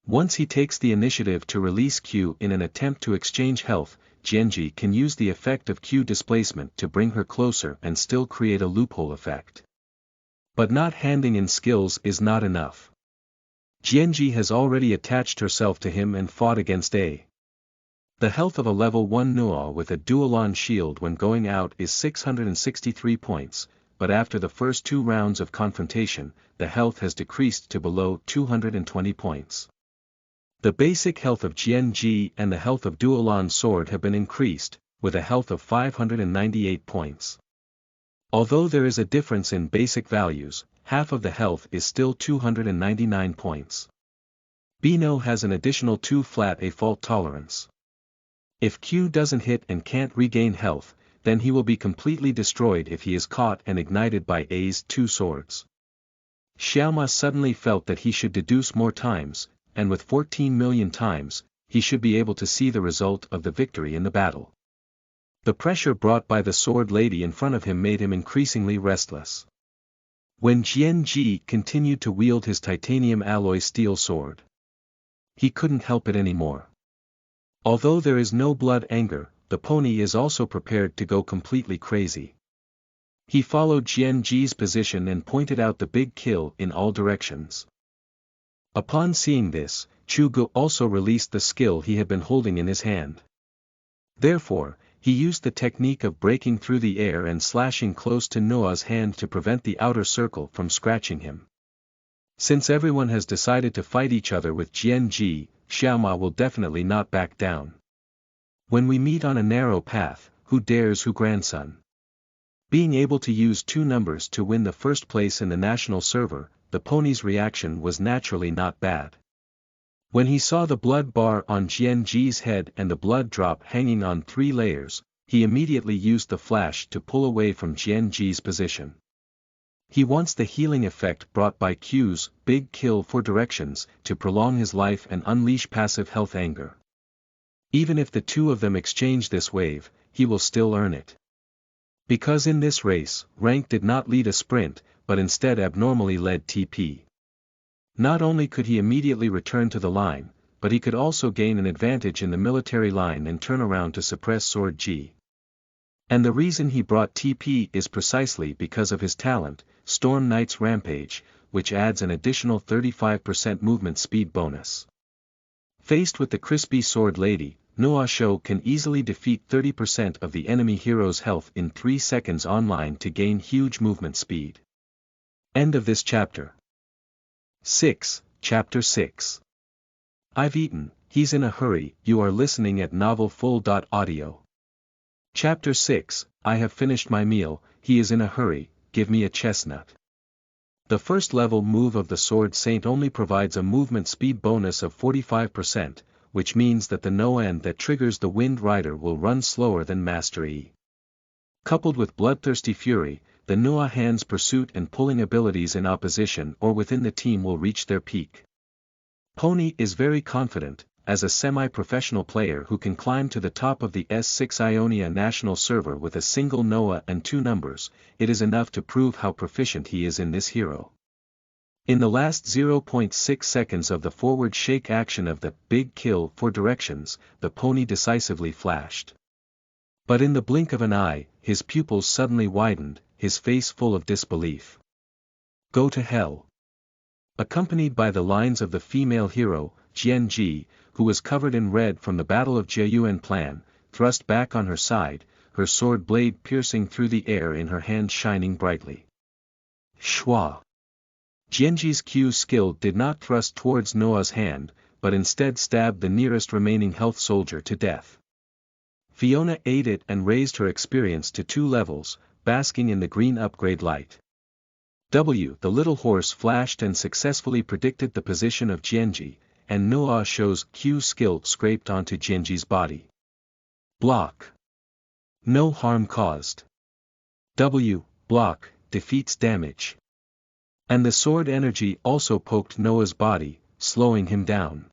Once he takes the initiative to release Q in an attempt to exchange health, GNG can use the effect of Q displacement to bring her closer and still create a loophole effect. But not handing in skills is not enough. GNG has already attached herself to him and fought against A. The health of a level 1 Noah with a dual-on shield when going out is 663 points, but after the first 2 rounds of confrontation, the health has decreased to below 220 points. The basic health of GNG and the health of dual-on sword have been increased, with a health of 598 points. Although there is a difference in basic values, half of the health is still 299 points. Bino has an additional 2 flat A fault tolerance. If Q doesn't hit and can't regain health, then he will be completely destroyed if he is caught and ignited by A's 2 swords. Xiaoma suddenly felt that he should deduce more times, and with 14 million times, he should be able to see the result of the victory in the battle. The pressure brought by the sword lady in front of him made him increasingly restless. When GNG continued to wield his titanium alloy steel sword, he couldn't help it anymore. Although there is no blood anger, the pony is also prepared to go completely crazy. He followed GNG's position and pointed out the big kill in all directions. Upon seeing this, Chu Ge also released the skill he had been holding in his hand. Therefore, he used the technique of breaking through the air and slashing close to Noah's hand to prevent the outer circle from scratching him. Since everyone has decided to fight each other with GNG, Xiaoma will definitely not back down. When we meet on a narrow path, who dares who grandson? Being able to use 2 numbers to win the first place in the national server, the pony's reaction was naturally not bad. When he saw the blood bar on GNG's head and the blood drop hanging on 3 layers, he immediately used the flash to pull away from GNG's position. He wants the healing effect brought by Q's big kill 4 directions to prolong his life and unleash passive health anger. Even if the 2 of them exchange this wave, he will still earn it. Because in this race, rank did not lead a sprint, but instead abnormally led TP. Not only could he immediately return to the line, but he could also gain an advantage in the military line and turn around to suppress Sword G. And the reason he brought TP is precisely because of his talent, Storm Knight's Rampage, which adds an additional 35% movement speed bonus. Faced with the crispy sword lady, Noah Shou can easily defeat 30% of the enemy hero's health in 3 seconds online to gain huge movement speed. End of this chapter. 6. Chapter 6. I've eaten, he's in a hurry. You are listening at novelfull.audio. Chapter 6. I have finished my meal, he is in a hurry, give me a chestnut. The first level move of the Sword Saint only provides a movement speed bonus of 45%, which means that the no-end that triggers the Wind Rider will run slower than Master E. Coupled with Bloodthirsty Fury, the Noah Hand's pursuit and pulling abilities in opposition or within the team will reach their peak. Pony is very confident, as a semi-professional player who can climb to the top of the S6 Ionia national server with a single Noah and 2 numbers, it is enough to prove how proficient he is in this hero. In the last 0.6 seconds of the forward shake action of the Big Kill for directions, the pony decisively flashed. But in the blink of an eye, his pupils suddenly widened, his face full of disbelief. Go to hell. Accompanied by the lines of the female hero, Jian Ji, who was covered in red from the Battle of Jiayuan Plan, thrust back on her side, her sword blade piercing through the air in her hand shining brightly. Shwa. Jianji's Q skill did not thrust towards Noah's hand, but instead stabbed the nearest remaining health soldier to death. Fiona ate it and raised her experience to 2 levels, basking in the green upgrade light. The little horse flashed and successfully predicted the position of Jianji, and Noah Shou's Q skill scraped onto Jianji's body. Block. No harm caused. Block, defeats damage. And the sword energy also poked Noah's body, slowing him down.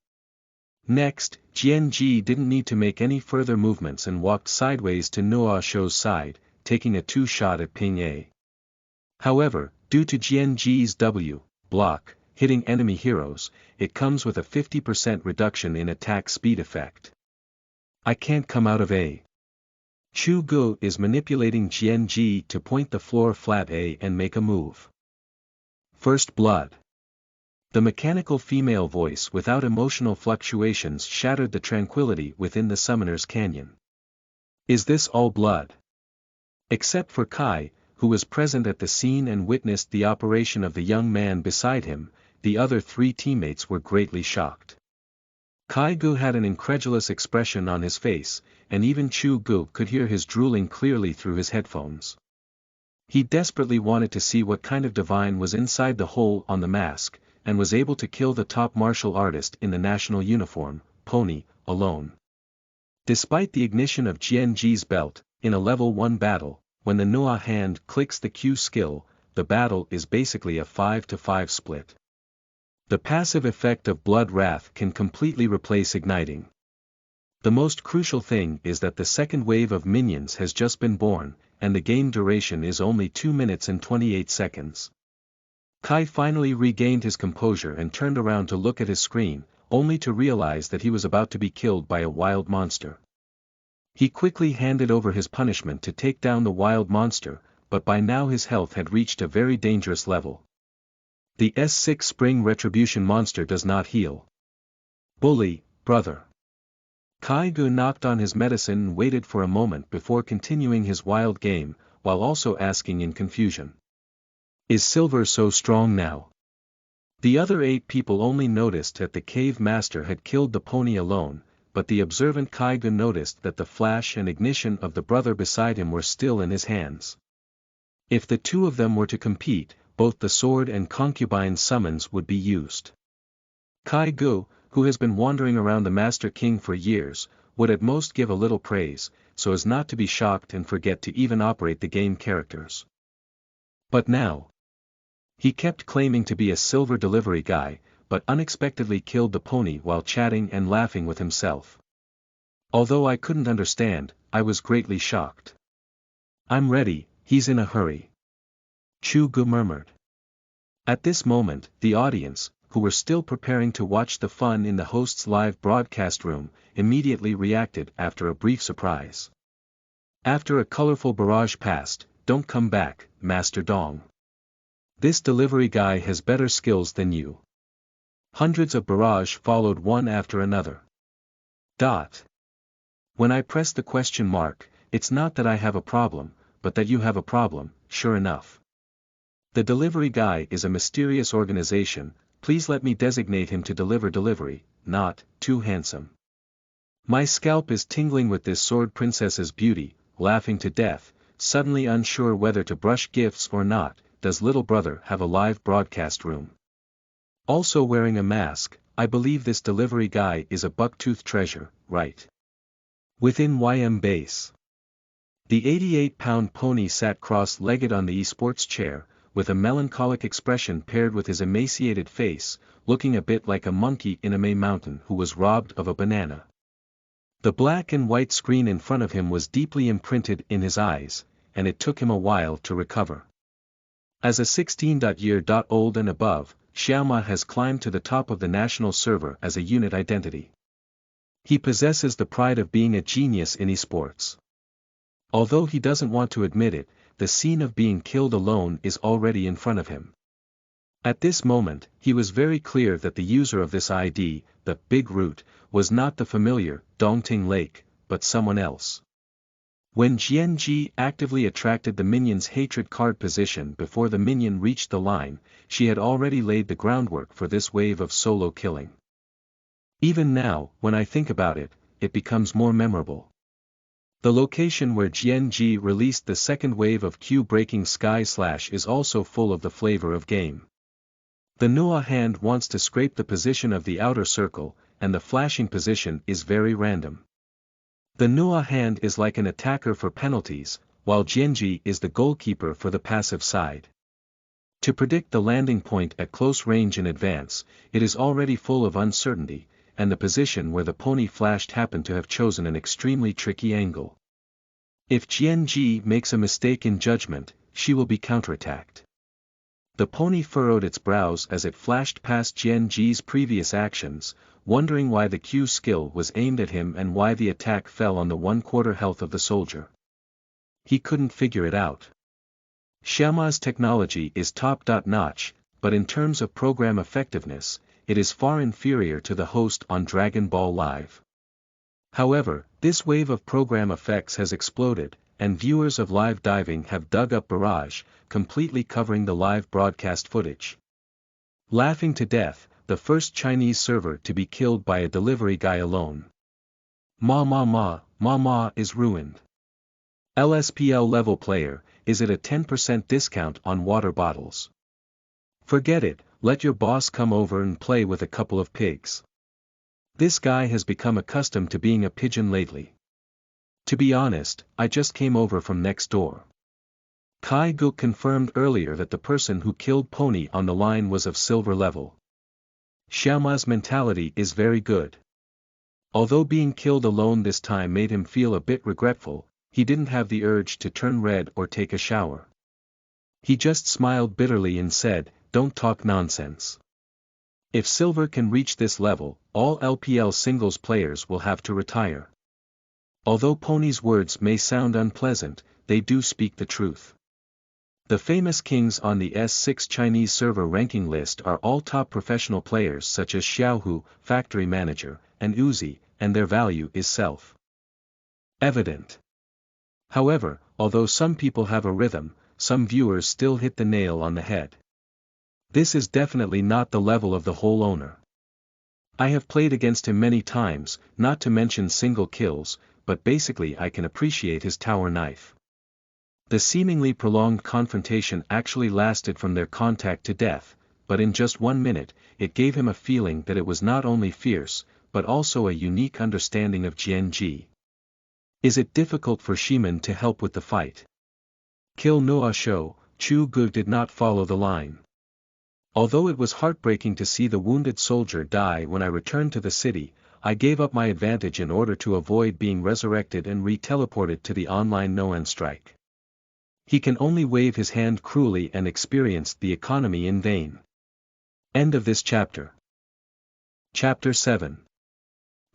Next, Jianji didn't need to make any further movements and walked sideways to Noah Shou's side, taking a 2-shot at Ping A. However, due to Jianji's block, hitting enemy heroes, it comes with a 50% reduction in attack speed effect. I can't come out of A. Chu Ge is manipulating Jianji to point the floor flat A and make a move. First blood. The mechanical female voice without emotional fluctuations shattered the tranquility within the summoner's canyon. Is this all blood? Except for Kai, who was present at the scene and witnessed the operation of the young man beside him, the other 3 teammates were greatly shocked. Kai Gu had an incredulous expression on his face, and even Chu Ge could hear his drooling clearly through his headphones. He desperately wanted to see what kind of divine was inside the hole on the mask, and was able to kill the top martial artist in the national uniform, Pony, alone. Despite the ignition of Jianji's belt, in a level 1 battle, when the Noah Hand clicks the Q skill, the battle is basically a 5-to-5 split. The passive effect of Blood Wrath can completely replace igniting. The most crucial thing is that the second wave of minions has just been born, and the game duration is only 2 minutes and 28 seconds. Kai finally regained his composure and turned around to look at his screen, only to realize that he was about to be killed by a wild monster. He quickly handed over his punishment to take down the wild monster, but by now his health had reached a very dangerous level. The S6 Spring Retribution monster does not heal. Bully, brother. Kai Gu knocked on his medicine and waited for a moment before continuing his wild game, while also asking in confusion. Is Silver so strong now? The other 8 people only noticed that the cave master had killed the pony alone, but the observant Kai Gu noticed that the flash and ignition of the brother beside him were still in his hands. If the 2 of them were to compete, both the sword and concubine summons would be used. Kai Gu, who has been wandering around the Master King for years, would at most give a little praise, so as not to be shocked and forget to even operate the game characters. But now, he kept claiming to be a silver delivery guy, but unexpectedly killed the pony while chatting and laughing with himself. Although I couldn't understand, I was greatly shocked. I'm ready, he's in a hurry. Chu Ge murmured. At this moment, the audience, who were still preparing to watch the fun in the host's live broadcast room, immediately reacted after a brief surprise. After a colorful barrage passed, don't come back, Master Dong. This delivery guy has better skills than you. Hundreds of barrage followed one after another. When I press the question mark, it's not that I have a problem, but that you have a problem, sure enough. The delivery guy is a mysterious organization, please let me designate him to deliver delivery, not, too handsome. My scalp is tingling with this sword princess's beauty, laughing to death, suddenly unsure whether to brush gifts or not. Does little brother have a live broadcast room? Also wearing a mask, I believe this delivery guy is a bucktooth treasure, right? Within YM base. The 88-pound pony sat cross-legged on the esports chair, with a melancholic expression paired with his emaciated face, looking a bit like a monkey in a May mountain who was robbed of a banana. The black and white screen in front of him was deeply imprinted in his eyes, and it took him a while to recover. As a 16-year-old and above, Xiaoma has climbed to the top of the national server as a unit identity. He possesses the pride of being a genius in esports. Although he doesn't want to admit it, the scene of being killed alone is already in front of him. At this moment, he was very clear that the user of this ID, the Big Root, was not the familiar Dongting Lake, but someone else. When Jianji actively attracted the minion's hatred card position before the minion reached the line, she had already laid the groundwork for this wave of solo killing. Even now, when I think about it, it becomes more memorable. The location where Jianji released the second wave of Q-breaking Sky Slash is also full of the flavor of game. The Nua hand wants to scrape the position of the outer circle, and the flashing position is very random. The Nua hand is like an attacker for penalties, while Jianji is the goalkeeper for the passive side. To predict the landing point at close range in advance, it is already full of uncertainty, and the position where the pony flashed happened to have chosen an extremely tricky angle. If Jianji makes a mistake in judgment, she will be counterattacked. The pony furrowed its brows as it flashed past Jianji's previous actions, wondering why the Q skill was aimed at him and why the attack fell on the 1/4 health of the soldier. He couldn't figure it out. Xiaoma's technology is top-notch, but in terms of program effectiveness, it is far inferior to the host on Dragon Ball Live. However, this wave of program effects has exploded, and viewers of live diving have dug up barrage, completely covering the live broadcast footage. Laughing to death, the first Chinese server to be killed by a delivery guy alone. Ma is ruined. LSPL level player, is it a 10% discount on water bottles? Forget it, let your boss come over and play with a couple of pigs. This guy has become accustomed to being a pigeon lately. To be honest, I just came over from next door. Kai Gu confirmed earlier that the person who killed Pony on the line was of silver level. Xiaoma's mentality is very good. Although being killed alone this time made him feel a bit regretful, he didn't have the urge to turn red or take a shower. He just smiled bitterly and said, "Don't talk nonsense. If silver can reach this level, all LPL singles players will have to retire." Although Pony's words may sound unpleasant, they do speak the truth. The famous kings on the S6 Chinese server ranking list are all top professional players such as Xiaohu, Factory Manager, and Uzi, and their value is self-evident. However, although some people have a rhythm, some viewers still hit the nail on the head. This is definitely not the level of the whole owner. I have played against him many times, not to mention single kills, but basically I can appreciate his tower knife. The seemingly prolonged confrontation actually lasted from their contact to death, but in just 1 minute, it gave him a feeling that it was not only fierce, but also a unique understanding of Jianji. Is it difficult for Shiman to help with the fight? Kill Noa Shou, Chu Ge did not follow the line. Although it was heartbreaking to see the wounded soldier die when I returned to the city, I gave up my advantage in order to avoid being resurrected and re-teleported to the online Noan strike. He can only wave his hand cruelly and experienced the economy in vain. End of this chapter. Chapter 7.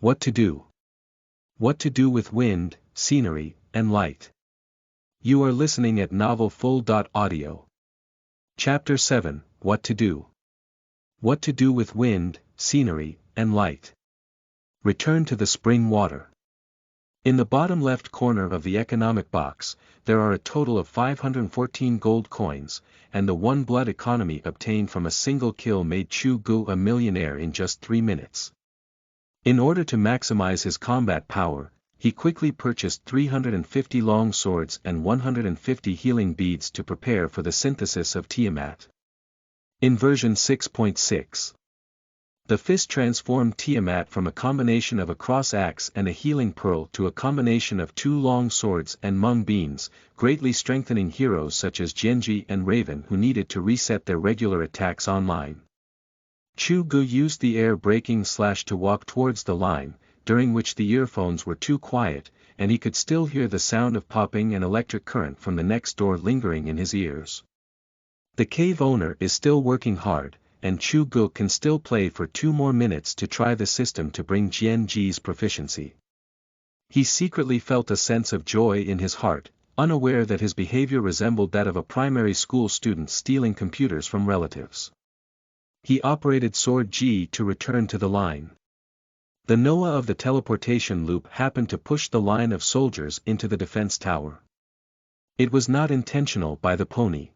What to do. What to do with wind, scenery, and light. You are listening at novelfull.audio. Chapter 7, What to Do. What to do with wind, scenery, and light. Return to the spring water. In the bottom left corner of the economic box, there are a total of 514 gold coins, and the 1 blood economy obtained from a single kill made Chu Ge a millionaire in just 3 minutes. In order to maximize his combat power, he quickly purchased 350 long swords and 150 healing beads to prepare for the synthesis of Tiamat. In version 6.6, the fist transformed Tiamat from a combination of a cross axe and a healing pearl to a combination of 2 long swords and mung beans, greatly strengthening heroes such as Genji and Raven who needed to reset their regular attacks online. Chu Ge used the air braking slash to walk towards the line, during which the earphones were too quiet, and he could still hear the sound of popping and electric current from the next door lingering in his ears. The cave owner is still working hard, and Chu Ge can still play for 2 more minutes to try the system to bring Genji's proficiency. He secretly felt a sense of joy in his heart, unaware that his behavior resembled that of a primary school student stealing computers from relatives. He operated Sword G to return to the line. The Noah of the teleportation loop happened to push the line of soldiers into the defense tower. It was not intentional by the pony.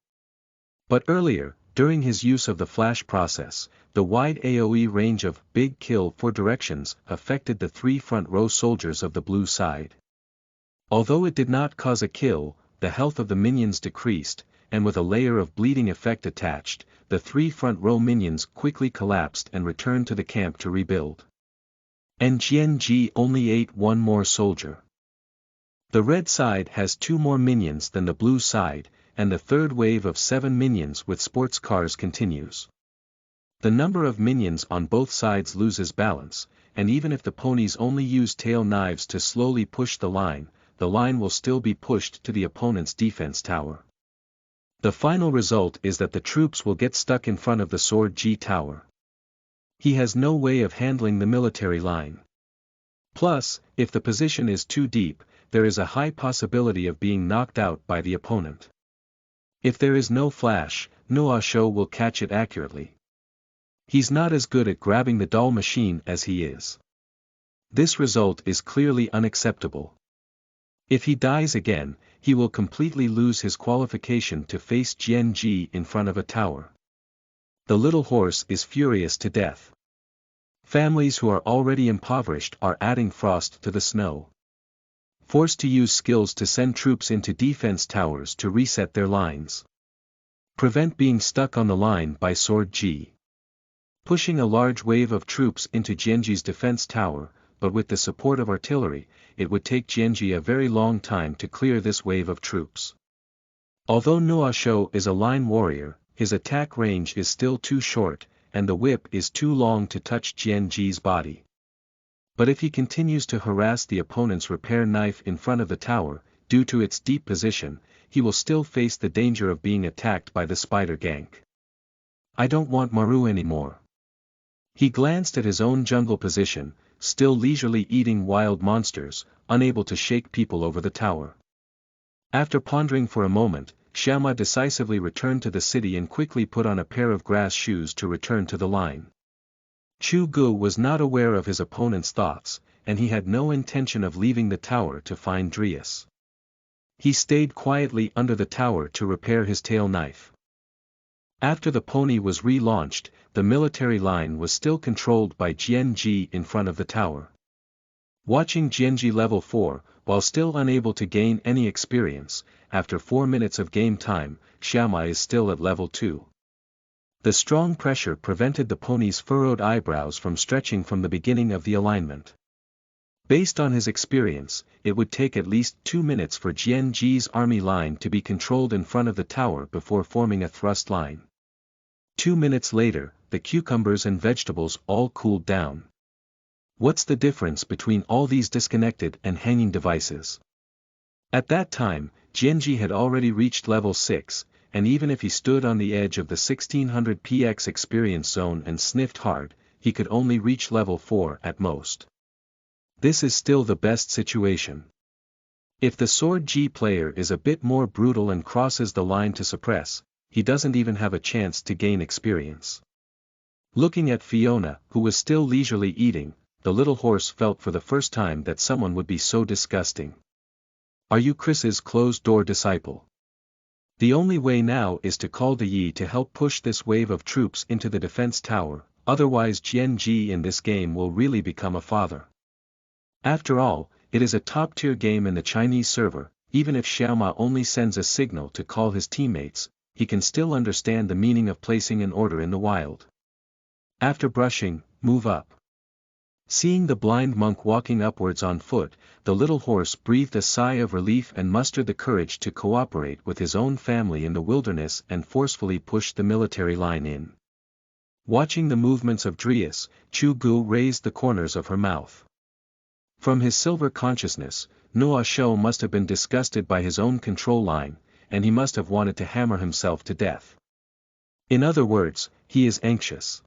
But earlier, during his use of the flash process, the wide AoE range of Big Kill for directions affected the 3 front row soldiers of the blue side. Although it did not cause a kill, the health of the minions decreased, and with a layer of bleeding effect attached, the 3 front row minions quickly collapsed and returned to the camp to rebuild. And Genji only ate 1 more soldier. The red side has 2 more minions than the blue side, and the third wave of 7 minions with sports cars continues. The number of minions on both sides loses balance, and even if the ponies only use tail knives to slowly push the line will still be pushed to the opponent's defense tower. The final result is that the troops will get stuck in front of the Sword G tower. He has no way of handling the military line. Plus, if the position is too deep, there is a high possibility of being knocked out by the opponent. If there is no flash, Noah Show will catch it accurately. He's not as good at grabbing the doll machine as he is. This result is clearly unacceptable. If he dies again, he will completely lose his qualification to face Genji in front of a tower. The little horse is furious to death. Families who are already impoverished are adding frost to the snow. Forced to use skills to send troops into defense towers to reset their lines. Prevent being stuck on the line by Sword G. Pushing a large wave of troops into Genji's defense tower, but with the support of artillery, it would take Genji a very long time to clear this wave of troops. Although Noah Show is a line warrior, his attack range is still too short, and the whip is too long to touch Genji's body. But if he continues to harass the opponent's repair knife in front of the tower, due to its deep position, he will still face the danger of being attacked by the spider gank. I don't want Maru anymore. He glanced at his own jungle position, still leisurely eating wild monsters, unable to shake people over the tower. After pondering for a moment, Xiaoma decisively returned to the city and quickly put on a pair of grass shoes to return to the line. Chu Ge was not aware of his opponent's thoughts, and he had no intention of leaving the tower to find Drius. He stayed quietly under the tower to repair his tail knife. After the pony was relaunched, the military line was still controlled by Genji in front of the tower. Watching Genji level 4, while still unable to gain any experience, after 4 minutes of game time, Xiaoma is still at level 2. The strong pressure prevented the pony's furrowed eyebrows from stretching from the beginning of the alignment. Based on his experience, it would take at least 2 minutes for Genji's army line to be controlled in front of the tower before forming a thrust line. 2 minutes later, the cucumbers and vegetables all cooled down. What's the difference between all these disconnected and hanging devices? At that time, Genji had already reached level 6, and even if he stood on the edge of the 1600 px experience zone and sniffed hard, he could only reach level 4 at most. This is still the best situation. If the Sword G player is a bit more brutal and crosses the line to suppress, he doesn't even have a chance to gain experience. Looking at Fiona, who was still leisurely eating, the little horse felt for the first time that someone would be so disgusting. Are you Chris's closed-door disciple? The only way now is to call De Yi to help push this wave of troops into the defense tower, otherwise Jian-Ji in this game will really become a father. After all, it is a top-tier game in the Chinese server. Even if Xiaoma only sends a signal to call his teammates, he can still understand the meaning of placing an order in the wild. After brushing, move up. Seeing the blind monk walking upwards on foot, the little horse breathed a sigh of relief and mustered the courage to cooperate with his own family in the wilderness and forcefully pushed the military line in. Watching the movements of Drius, Chu Ge raised the corners of her mouth. From his silver consciousness, Noah Shou must have been disgusted by his own control line, and he must have wanted to hammer himself to death. In other words, he is anxious.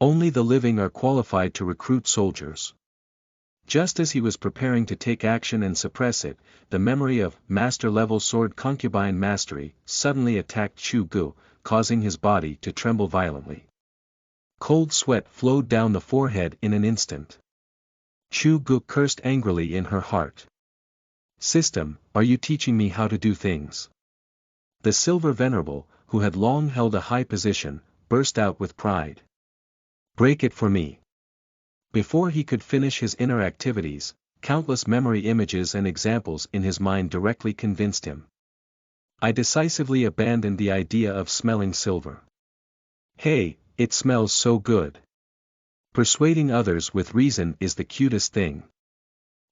Only the living are qualified to recruit soldiers. Just as he was preparing to take action and suppress it, the memory of master-level sword concubine mastery suddenly attacked Chu Ge, causing his body to tremble violently. Cold sweat flowed down the forehead in an instant. Chu Ge cursed angrily in her heart. System, are you teaching me how to do things? The Silver Venerable, who had long held a high position, burst out with pride. Break it for me. Before he could finish his inner activities, countless memory images and examples in his mind directly convinced him. I decisively abandoned the idea of smelling silver. Hey, it smells so good. Persuading others with reason is the cutest thing.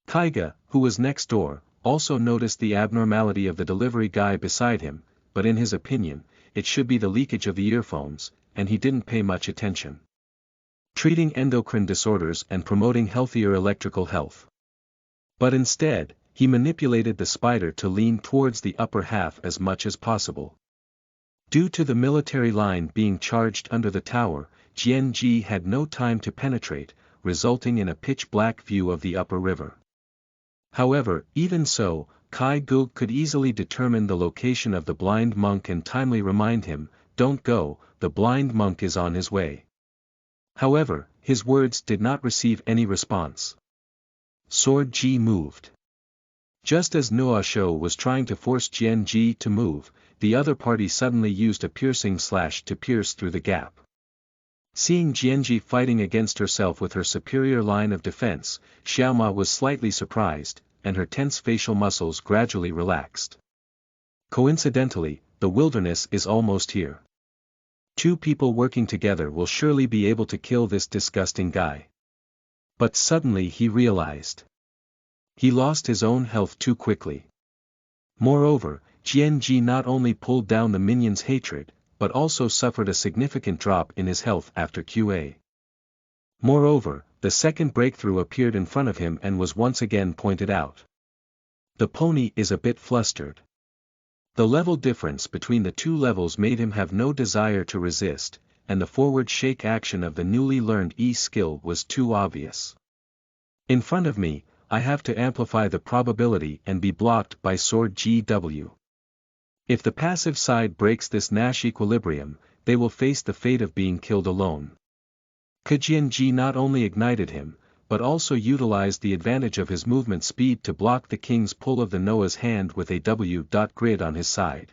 Gaga, who was next door, also noticed the abnormality of the delivery guy beside him, but in his opinion, it should be the leakage of the earphones, and he didn't pay much attention. Treating endocrine disorders and promoting healthier electrical health. But instead, he manipulated the spider to lean towards the upper half as much as possible. Due to the military line being charged under the tower, Jian-Ji had no time to penetrate, resulting in a pitch-black view of the upper river. However, even so, Ge could easily determine the location of the blind monk and timely remind him, "Don't go, the blind monk is on his way." However, his words did not receive any response. Sword Ji moved. Just as Noah Shou was trying to force Jian-Ji to move, the other party suddenly used a piercing slash to pierce through the gap. Seeing Jian-Ji fighting against herself with her superior line of defense, Xiaoma was slightly surprised, and her tense facial muscles gradually relaxed. Coincidentally, the wilderness is almost here. 2 people working together will surely be able to kill this disgusting guy. But suddenly he realized. He lost his own health too quickly. Moreover, Jian-Ji not only pulled down the minion's hatred, but also suffered a significant drop in his health after QA. Moreover, the second breakthrough appeared in front of him and was once again pointed out. The pony is a bit flustered. The level difference between the 2 levels made him have no desire to resist, and the forward shake action of the newly learned E skill was too obvious. In front of me, I have to amplify the probability and be blocked by sword GW. If the passive side breaks this Nash equilibrium, they will face the fate of being killed alone. Jian-Ji not only ignited him, but also utilized the advantage of his movement speed to block the king's pull of the Noah's hand with a W.grid on his side.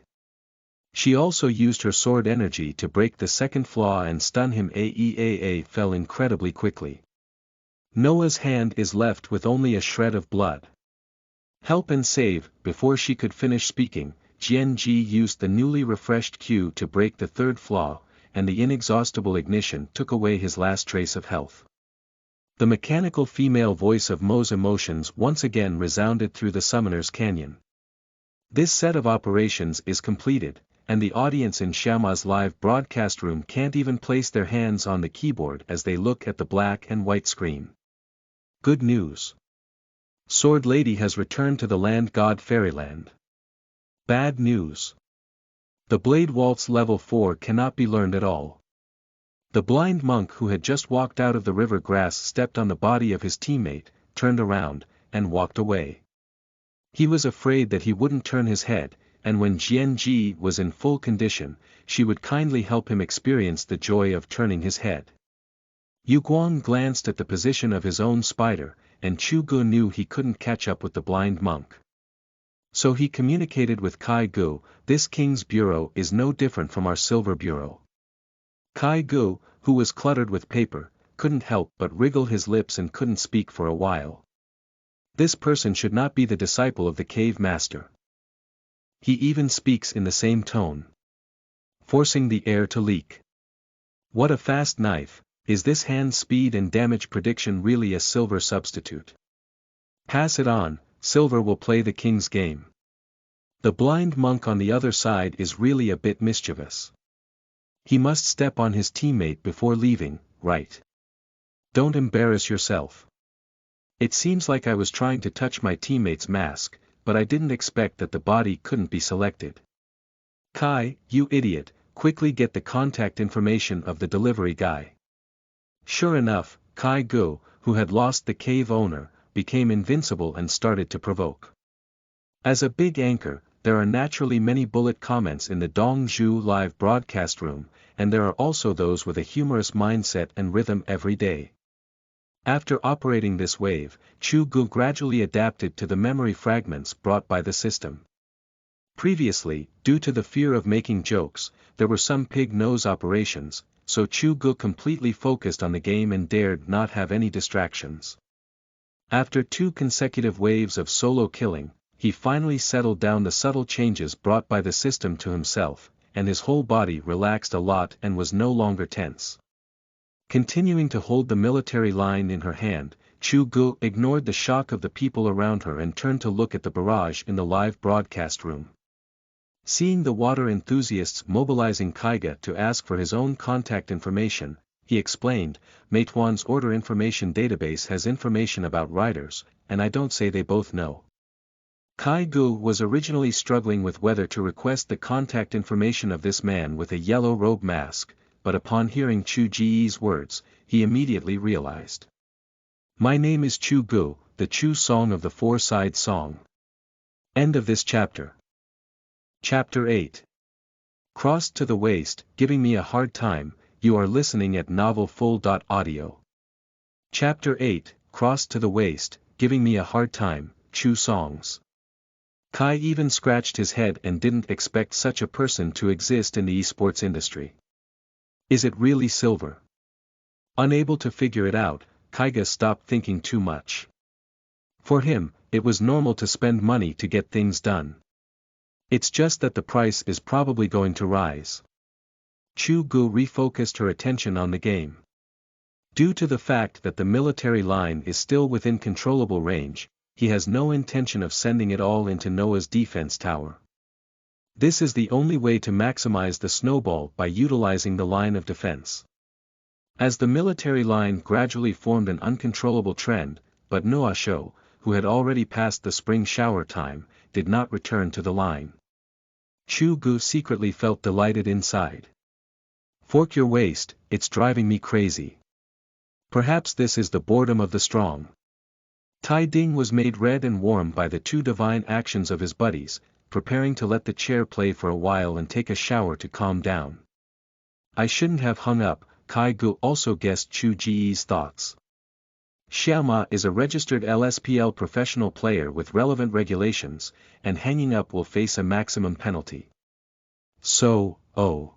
She also used her sword energy to break the second flaw and stun him. AEAA fell incredibly quickly. Noah's hand is left with only a shred of blood. Help and save. Before she could finish speaking, Jian-Ji used the newly refreshed Q to break the third flaw, and the inexhaustible ignition took away his last trace of health. The mechanical female voice of Mo's emotions once again resounded through the Summoner's Canyon. This set of operations is completed, and the audience in Xiaoma's live broadcast room can't even place their hands on the keyboard as they look at the black and white screen. Good news. Sword Lady has returned to the land god Fairyland. Bad news. The Blade Waltz level 4 cannot be learned at all. The blind monk who had just walked out of the river grass stepped on the body of his teammate, turned around, and walked away. He was afraid that he wouldn't turn his head, and when Ji was in full condition, she would kindly help him experience the joy of turning his head. Yu Guang glanced at the position of his own spider, and Chu Ge knew he couldn't catch up with the blind monk. So he communicated with Kai Gu, "This king's bureau is no different from our silver bureau." Kai Gu, who was cluttered with paper, couldn't help but wriggle his lips and couldn't speak for a while. This person should not be the disciple of the cave master. He even speaks in the same tone, forcing the air to leak. What a fast knife! Is this hand speed and damage prediction really a silver substitute? Pass it on, silver will play the king's game. The blind monk on the other side is really a bit mischievous. He must step on his teammate before leaving, right? Don't embarrass yourself. It seems like I was trying to touch my teammate's mask, but I didn't expect that the body couldn't be selected. Kai, you idiot, quickly get the contact information of the delivery guy. Sure enough, Kai Gu, who had lost the cave owner, became invincible and started to provoke. As a big anchor, there are naturally many bullet comments in the Dongzhu live broadcast room, and there are also those with a humorous mindset and rhythm every day. After operating this wave, Chu Ge gradually adapted to the memory fragments brought by the system. Previously, due to the fear of making jokes, there were some pig nose operations, so Chu Ge completely focused on the game and dared not have any distractions. After 2 consecutive waves of solo killing, he finally settled down the subtle changes brought by the system to himself, and his whole body relaxed a lot and was no longer tense. Continuing to hold the military line in her hand, Chu Ge ignored the shock of the people around her and turned to look at the barrage in the live broadcast room. Seeing the water enthusiasts mobilizing Gaga to ask for his own contact information, he explained, "Meituan's order information database has information about riders, and I don't say they both know." Kai Gu was originally struggling with whether to request the contact information of this man with a yellow robe mask, but upon hearing Chu Ge's words, he immediately realized. "My name is Chu Ge, the Chu song of the four-side song." End of this chapter. Chapter 8. Crossed to the waist, giving me a hard time. You are listening at novelfull.audio. Chapter 8, Crossed to the waist, giving me a hard time, Chu songs. Kai even scratched his head and didn't expect such a person to exist in the esports industry. Is it really silver? Unable to figure it out, Gaga stopped thinking too much. For him, it was normal to spend money to get things done. It's just that the price is probably going to rise. Chu Ge refocused her attention on the game. Due to the fact that the military line is still within controllable range, he has no intention of sending it all into Noah's defense tower. This is the only way to maximize the snowball by utilizing the line of defense. As the military line gradually formed an uncontrollable trend, but Noah Shou, who had already passed the spring shower time, did not return to the line. Chu Ge secretly felt delighted inside. Fork your waist, it's driving me crazy. Perhaps this is the boredom of the strong. Tai Ding was made red and warm by the 2 divine actions of his buddies, preparing to let the chair play for a while and take a shower to calm down. I shouldn't have hung up. Kai Gu also guessed Chu Ge's thoughts. Xiaoma is a registered LSPL professional player with relevant regulations, and hanging up will face a maximum penalty. So, oh.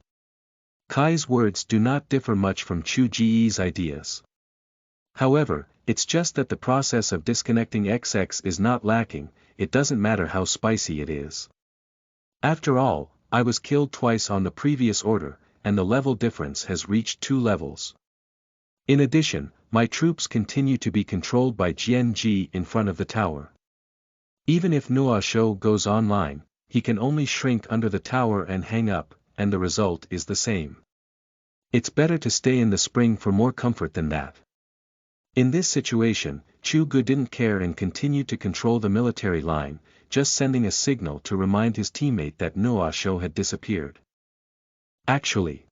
Kai's words do not differ much from Chu Ge's ideas. However, it's just that the process of disconnecting XX is not lacking, it doesn't matter how spicy it is. After all, I was killed twice on the previous order, and the level difference has reached 2 levels. In addition, my troops continue to be controlled by Ji in front of the tower. Even if Noah Shou goes online, he can only shrink under the tower and hang up, and the result is the same. It's better to stay in the spring for more comfort than that. In this situation, Chu Ge didn't care and continued to control the military line, just sending a signal to remind his teammate that Noah Shou had disappeared. Actually,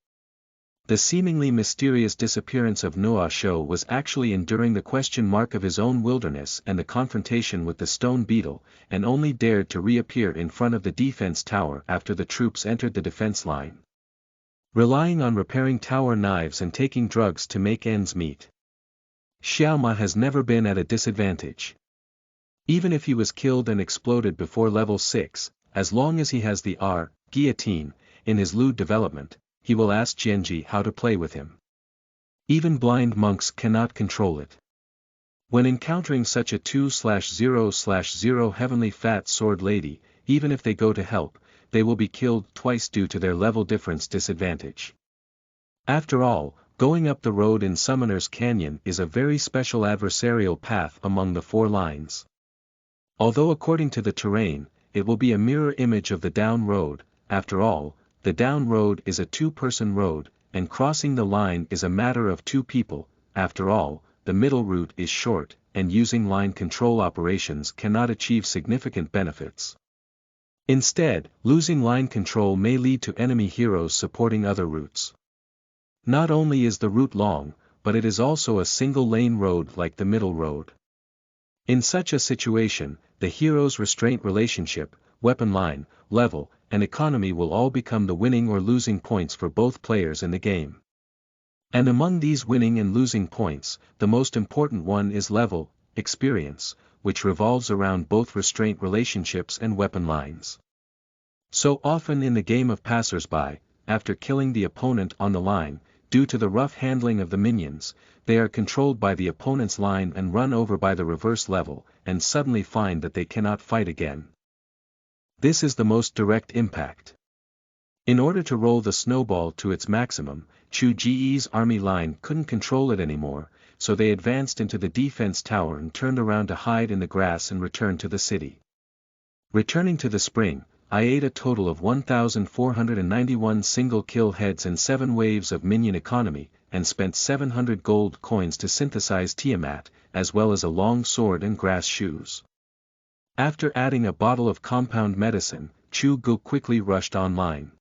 The seemingly mysterious disappearance of Noah Show was actually enduring the question mark of his own wilderness and the confrontation with the stone beetle, and only dared to reappear in front of the defense tower after the troops entered the defense line. Relying on repairing tower knives and taking drugs to make ends meet. Xiaoma has never been at a disadvantage. Even if he was killed and exploded before level 6, as long as he has the guillotine in his lewd development, he will ask Jianji how to play with him. Even blind monks cannot control it. When encountering such a 2/0/0 heavenly fat sword lady, even if they go to help, they will be killed twice due to their level difference disadvantage. After all, going up the road in Summoner's Canyon is a very special adversarial path among the 4 lines. Although according to the terrain, it will be a mirror image of the down road. After all, the down road is a 2-person road, and crossing the line is a matter of 2 people. After all, the middle route is short, and using line control operations cannot achieve significant benefits. Instead, losing line control may lead to enemy heroes supporting other routes. Not only is the route long, but it is also a single-lane road like the middle road. In such a situation, the hero's restraint relationship, weapon line, level, and economy will all become the winning or losing points for both players in the game. And among these winning and losing points, the most important one is level, experience, which revolves around both restraint relationships and weapon lines. So often in the game of passersby, after killing the opponent on the line, due to the rough handling of the minions, they are controlled by the opponent's line and run over by the reverse level, and suddenly find that they cannot fight again. This is the most direct impact. In order to roll the snowball to its maximum, Chu Ge's army line couldn't control it anymore, so they advanced into the defense tower and turned around to hide in the grass and return to the city. Returning to the spring, I ate a total of 1,491 single kill heads and 7 waves of minion economy, and spent 700 gold coins to synthesize Tiamat, as well as a long sword and grass shoes. After adding a bottle of compound medicine, Chu Ge quickly rushed online.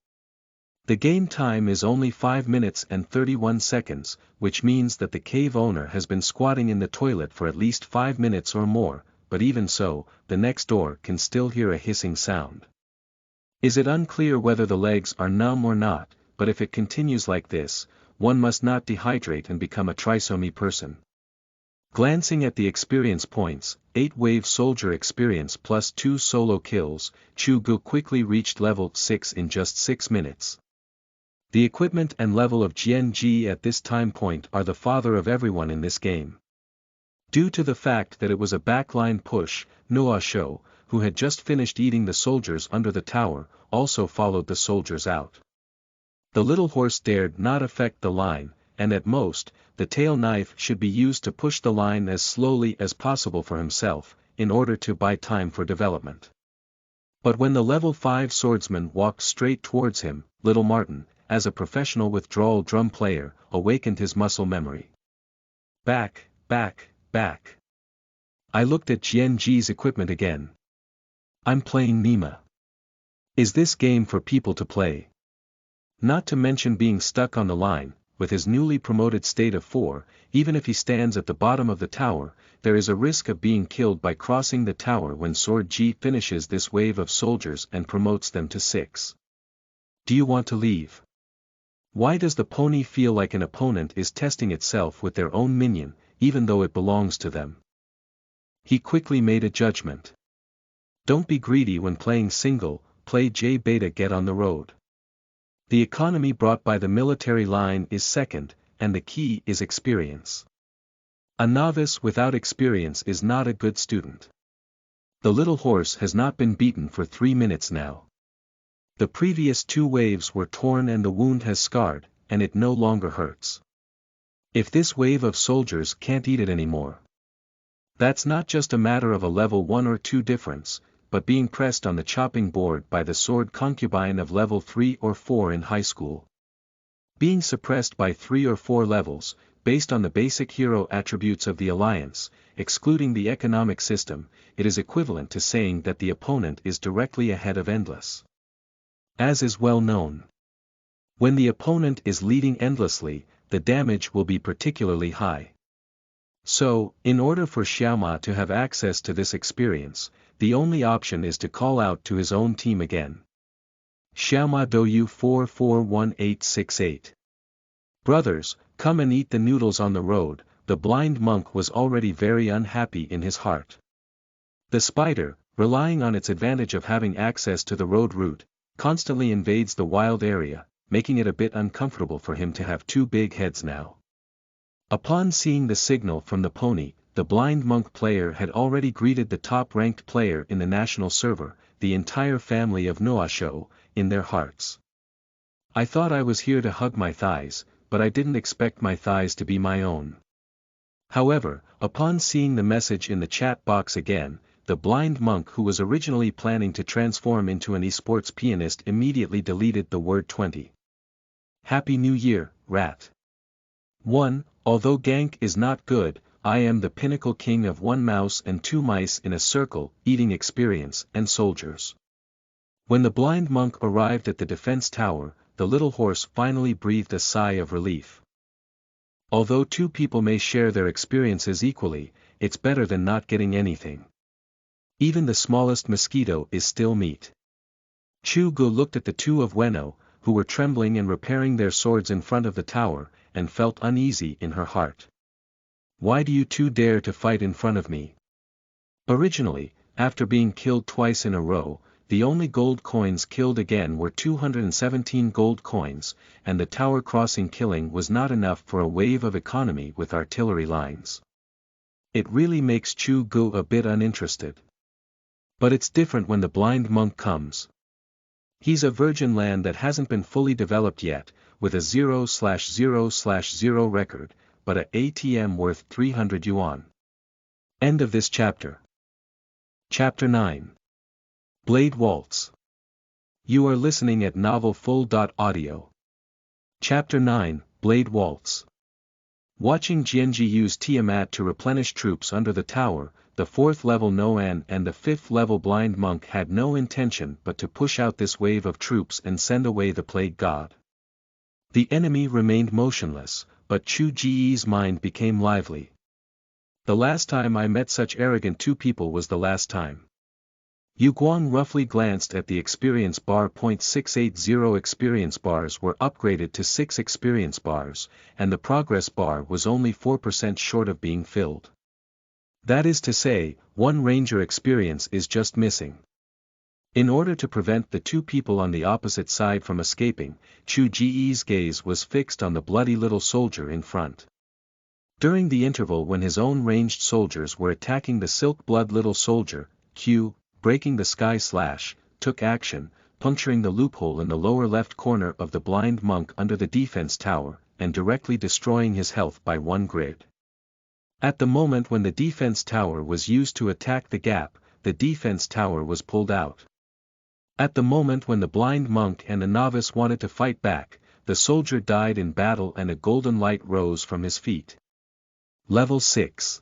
The game time is only 5 minutes and 31 seconds, which means that the cave owner has been squatting in the toilet for at least 5 minutes or more, but even so, the next door can still hear a hissing sound. Is it unclear whether the legs are numb or not, but if it continues like this, one must not dehydrate and become a trisomy person. Glancing at the experience points, 8 wave soldier experience plus 2 solo kills, Chu Ge quickly reached level 6 in just 6 minutes. The equipment and level of Jianji at this time point are the father of everyone in this game. Due to the fact that it was a backline push, Noah Show, who had just finished eating the soldiers under the tower, also followed the soldiers out. The little horse dared not affect the line, and at most, the tail knife should be used to push the line as slowly as possible for himself, in order to buy time for development. But when the level 5 swordsman walked straight towards him, little Martin, as a professional withdrawal drum player, awakened his muscle memory. Back, back, back. I looked at Jianji's equipment again. I'm playing Nima. Is this game for people to play? Not to mention being stuck on the line, with his newly promoted state of 4, even if he stands at the bottom of the tower, there is a risk of being killed by crossing the tower when Sword G finishes this wave of soldiers and promotes them to 6. Do you want to leave? Why does the pony feel like an opponent is testing itself with their own minion, even though it belongs to them? He quickly made a judgment. Don't be greedy when playing single, play J Beta, get on the road. The economy brought by the military line is second, and the key is experience. A novice without experience is not a good student. The little horse has not been beaten for 3 minutes now. The previous 2 waves were torn and the wound has scarred, and it no longer hurts. If this wave of soldiers can't eat it anymore. That's not just a matter of a level 1 or 2 difference, but being pressed on the chopping board by the sword concubine of level 3 or 4 in high school. Being suppressed by 3 or 4 levels, based on the basic hero attributes of the alliance, excluding the economic system, it is equivalent to saying that the opponent is directly ahead of Endless. As is well known. When the opponent is leading endlessly, the damage will be particularly high. So, in order for Xiaoma to have access to this experience, the only option is to call out to his own team again. Xiaoma Douyu 441868. Brothers, come and eat the noodles on the road. The blind monk was already very unhappy in his heart. The spider, relying on its advantage of having access to the road route, constantly invades the wild area, making it a bit uncomfortable for him to have two big heads now. Upon seeing the signal from the pony, the blind monk player had already greeted the top-ranked player in the national server, the entire family of Noasho, in their hearts. I thought I was here to hug my thighs, but I didn't expect my thighs to be my own. However, upon seeing the message in the chat box again, the blind monk who was originally planning to transform into an esports pianist immediately deleted the word 20. Happy New Year, rat. 1. Although gank is not good, I am the pinnacle king of one mouse and two mice in a circle, eating experience and soldiers. When the blind monk arrived at the defense tower, the little horse finally breathed a sigh of relief. Although two people may share their experiences equally, it's better than not getting anything. Even the smallest mosquito is still meat. Chu Ge looked at the two of Weno, who were trembling and repairing their swords in front of the tower, and felt uneasy in her heart. Why do you two dare to fight in front of me? Originally, after being killed twice in a row, the only gold coins killed again were 217 gold coins, and the tower crossing killing was not enough for a wave of economy with artillery lines. It really makes Chu Ge a bit uninterested. But it's different when the blind monk comes. He's a virgin land that hasn't been fully developed yet, with a 0/0/0 record, but a ATM worth 300 yuan. End of this chapter. Chapter 9. Blade Waltz. You are listening at novelfull.audio. Chapter 9, Blade Waltz. Watching Jianji use Tiamat to replenish troops under the tower, the 4th level Noan and the 5th level blind monk had no intention but to push out this wave of troops and send away the plague god. The enemy remained motionless, but Chu Ge's mind became lively. The last time I met such arrogant two people was the last time. Yu Guang roughly glanced at the experience bar. 680 experience bars were upgraded to 6 experience bars, and the progress bar was only 4% short of being filled. That is to say, 1 ranger experience is just missing. In order to prevent the two people on the opposite side from escaping, Chu Ge's gaze was fixed on the bloody little soldier in front. During the interval when his own ranged soldiers were attacking the silk blood little soldier, Q, breaking the sky slash, took action, puncturing the loophole in the lower left corner of the blind monk under the defense tower, and directly destroying his health by 1 grid. At the moment when the defense tower was used to attack the gap, the defense tower was pulled out. At the moment when the blind monk and the novice wanted to fight back, the soldier died in battle and a golden light rose from his feet. Level 6.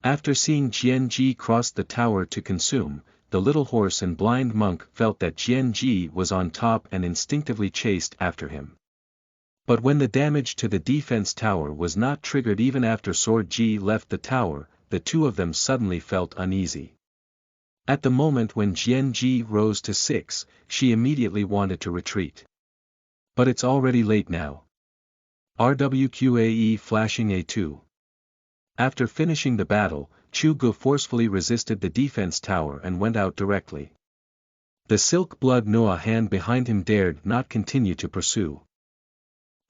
After seeing Jianji cross the tower to consume, the little horse and blind monk felt that Jianji was on top and instinctively chased after him. But when the damage to the defense tower was not triggered even after Sword Ji left the tower, the two of them suddenly felt uneasy. At the moment when Jianji rose to 6, she immediately wanted to retreat. But it's already late now. RWQAE flashing A2. After finishing the battle, Chu Ge forcefully resisted the defense tower and went out directly. The silk blood Noah hand behind him dared not continue to pursue.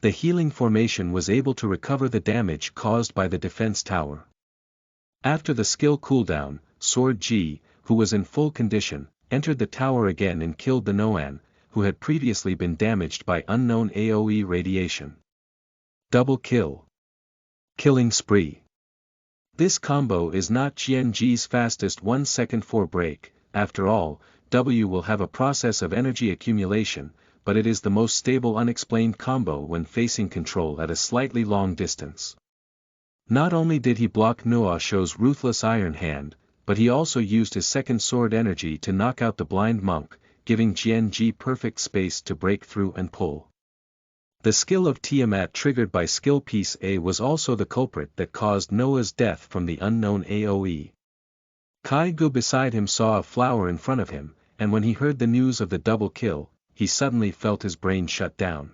The healing formation was able to recover the damage caused by the defense tower. After the skill cooldown, Sword Ji, who was in full condition, entered the tower again and killed the Noan, who had previously been damaged by unknown AoE radiation. Double kill. Killing spree. This combo is not Jianji's fastest 1 second 4 break, after all, W will have a process of energy accumulation, but it is the most stable unexplained combo when facing control at a slightly long distance. Not only did he block Noah Shou's ruthless iron hand, but he also used his second sword energy to knock out the blind monk, giving Jianji perfect space to break through and pull. The skill of Tiamat triggered by skill piece A was also the culprit that caused Noah's death from the unknown AoE. Kai Gu beside him saw a flower in front of him, and when he heard the news of the double kill, he suddenly felt his brain shut down.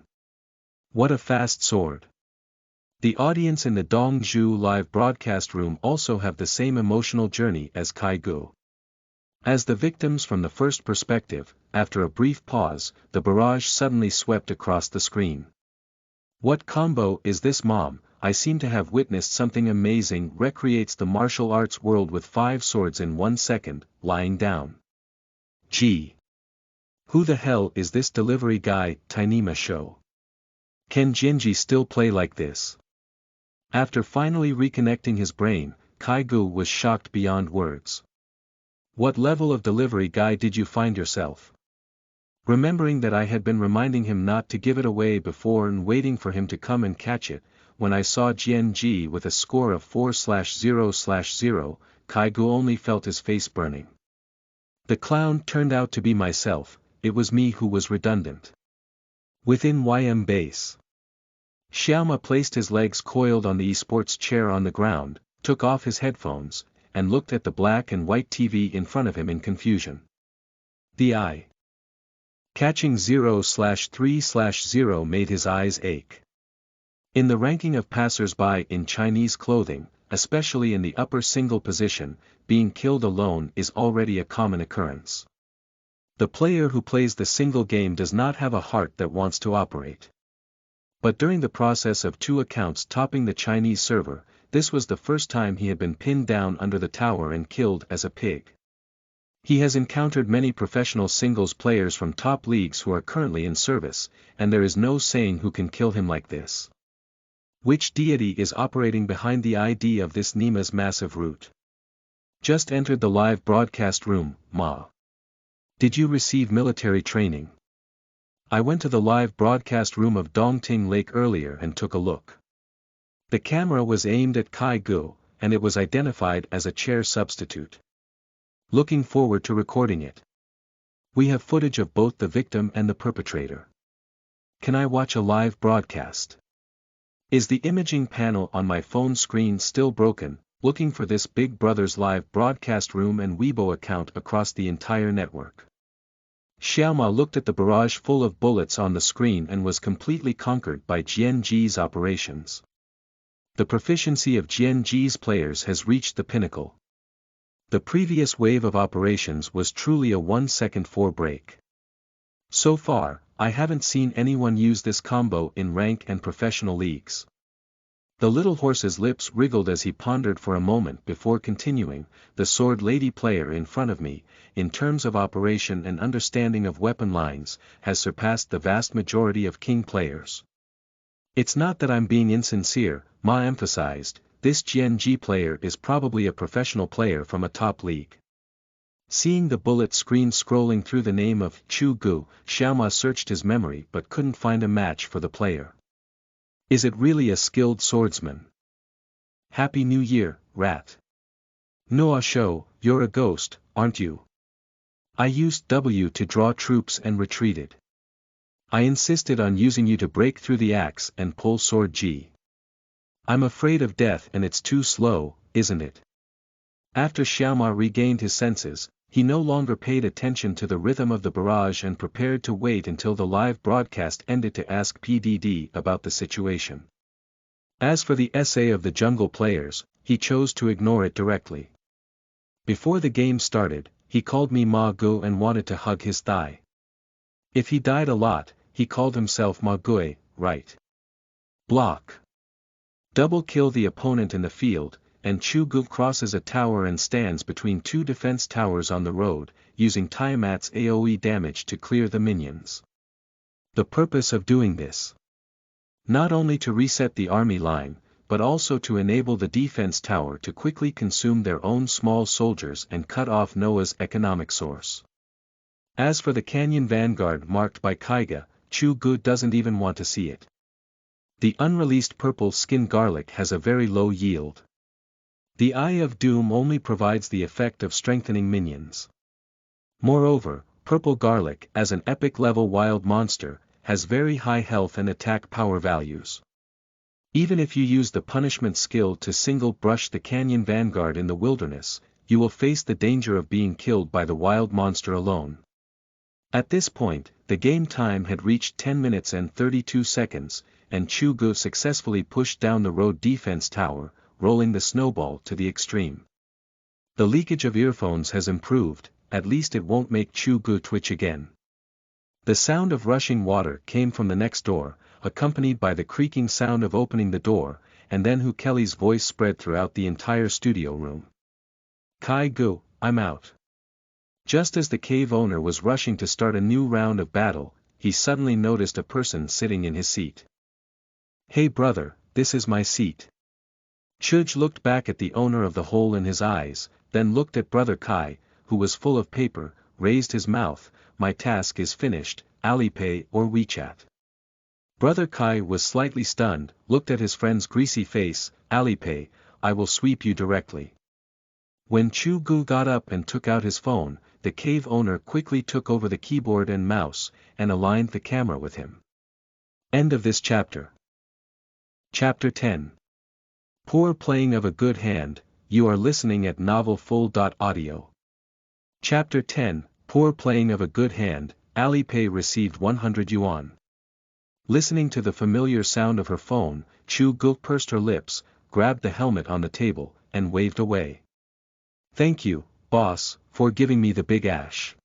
What a fast sword! The audience in the Dongzhu live broadcast room also have the same emotional journey as Kai Gu. As the victims from the first perspective, after a brief pause, the barrage suddenly swept across the screen. What combo is this, Mom? I seem to have witnessed something amazing. Recreates the martial arts world with 5 swords in 1 second, lying down. Gee! Who the hell is this delivery guy? Tinema show. Can Genji still play like this? After finally reconnecting his brain, Kai Gu was shocked beyond words. What level of delivery guy did you find yourself? Remembering that I had been reminding him not to give it away before and waiting for him to come and catch it, when I saw Genji with a score of 4/0/0, Kai Gu only felt his face burning. The clown turned out to be myself. It was me who was redundant. Within YM base. Xiaoma placed his legs coiled on the esports chair on the ground, took off his headphones, and looked at the black and white TV in front of him in confusion. The eye catching 0/3/0 made his eyes ache. In the ranking of passers-by in Chinese clothing, especially in the upper single position, being killed alone is already a common occurrence. The player who plays the single game does not have a heart that wants to operate. But during the process of 2 accounts topping the Chinese server, this was the first time he had been pinned down under the tower and killed as a pig. He has encountered many professional singles players from top leagues who are currently in service, and there is no saying who can kill him like this. Which deity is operating behind the ID of this Nema's massive root? Just entered the live broadcast room, Ma. Did you receive military training? I went to the live broadcast room of Dongting Lake earlier and took a look. The camera was aimed at Kai Gu, and it was identified as a chair substitute. Looking forward to recording it. We have footage of both the victim and the perpetrator. Can I watch a live broadcast? Is the imaging panel on my phone screen still broken? Looking for this Big Brother's live broadcast room and Weibo account across the entire network. Xiaoma looked at the barrage full of bullets on the screen and was completely conquered by Genji's operations. The proficiency of Genji's players has reached the pinnacle. The previous wave of operations was truly a 1-second 4 break. So far, I haven't seen anyone use this combo in rank and professional leagues. The little horse's lips wriggled as he pondered for a moment before continuing. The sword lady player in front of me, in terms of operation and understanding of weapon lines, has surpassed the vast majority of king players. It's not that I'm being insincere, Ma emphasized, this Genji player is probably a professional player from a top league. Seeing the bullet screen scrolling through the name of Chu Ge, Xiaoma searched his memory but couldn't find a match for the player. Is it really a skilled swordsman? Happy New Year, rat. Noah show, you're a ghost, aren't you? I used W to draw troops and retreated. I insisted on using you to break through the axe and pull sword G. I'm afraid of death and it's too slow, isn't it? After Xiaoma regained his senses, he no longer paid attention to the rhythm of the barrage and prepared to wait until the live broadcast ended to ask PDD about the situation. As for the essay of the jungle players, he chose to ignore it directly. Before the game started, he called me Ma Gu and wanted to hug his thigh. If he died a lot, he called himself Ma Gui, right? Block. Double kill the opponent in the field, and Chu Ge crosses a tower and stands between 2 defense towers on the road, using Tiamat's AoE damage to clear the minions. The purpose of doing this? Not only to reset the army line, but also to enable the defense tower to quickly consume their own small soldiers and cut off Noah's economic source. As for the canyon vanguard marked by Gaga, Chu Ge doesn't even want to see it. The unreleased purple skin garlic has a very low yield. The Eye of Doom only provides the effect of strengthening minions. Moreover, purple garlic as an epic level wild monster, has very high health and attack power values. Even if you use the punishment skill to single brush the canyon vanguard in the wilderness, you will face the danger of being killed by the wild monster alone. At this point, the game time had reached 10 minutes and 32 seconds, and Chu Ge successfully pushed down the road defense tower, rolling the snowball to the extreme. The leakage of earphones has improved, at least it won't make Chu Ge twitch again. The sound of rushing water came from the next door, accompanied by the creaking sound of opening the door, and then Hu Kelly's voice spread throughout the entire studio room. Kai Ge, I'm out. Just as the cave owner was rushing to start a new round of battle, he suddenly noticed a person sitting in his seat. Hey brother, this is my seat. Chu Ge looked back at the owner of the hole in his eyes, then looked at brother Kai, who was full of paper, raised his mouth, my task is finished, Alipay or WeChat. Brother Kai was slightly stunned, looked at his friend's greasy face, Alipay, I will sweep you directly. When Chu Ge got up and took out his phone, the cave owner quickly took over the keyboard and mouse, and aligned the camera with him. End of this chapter. Chapter 10. Poor playing of a good hand, you are listening at novelfull.audio. Chapter 10, Poor playing of a good hand, Alipay received 100 yuan. Listening to the familiar sound of her phone, Chu Ge pursed her lips, grabbed the helmet on the table, and waved away. Thank you, boss, for giving me the big ash.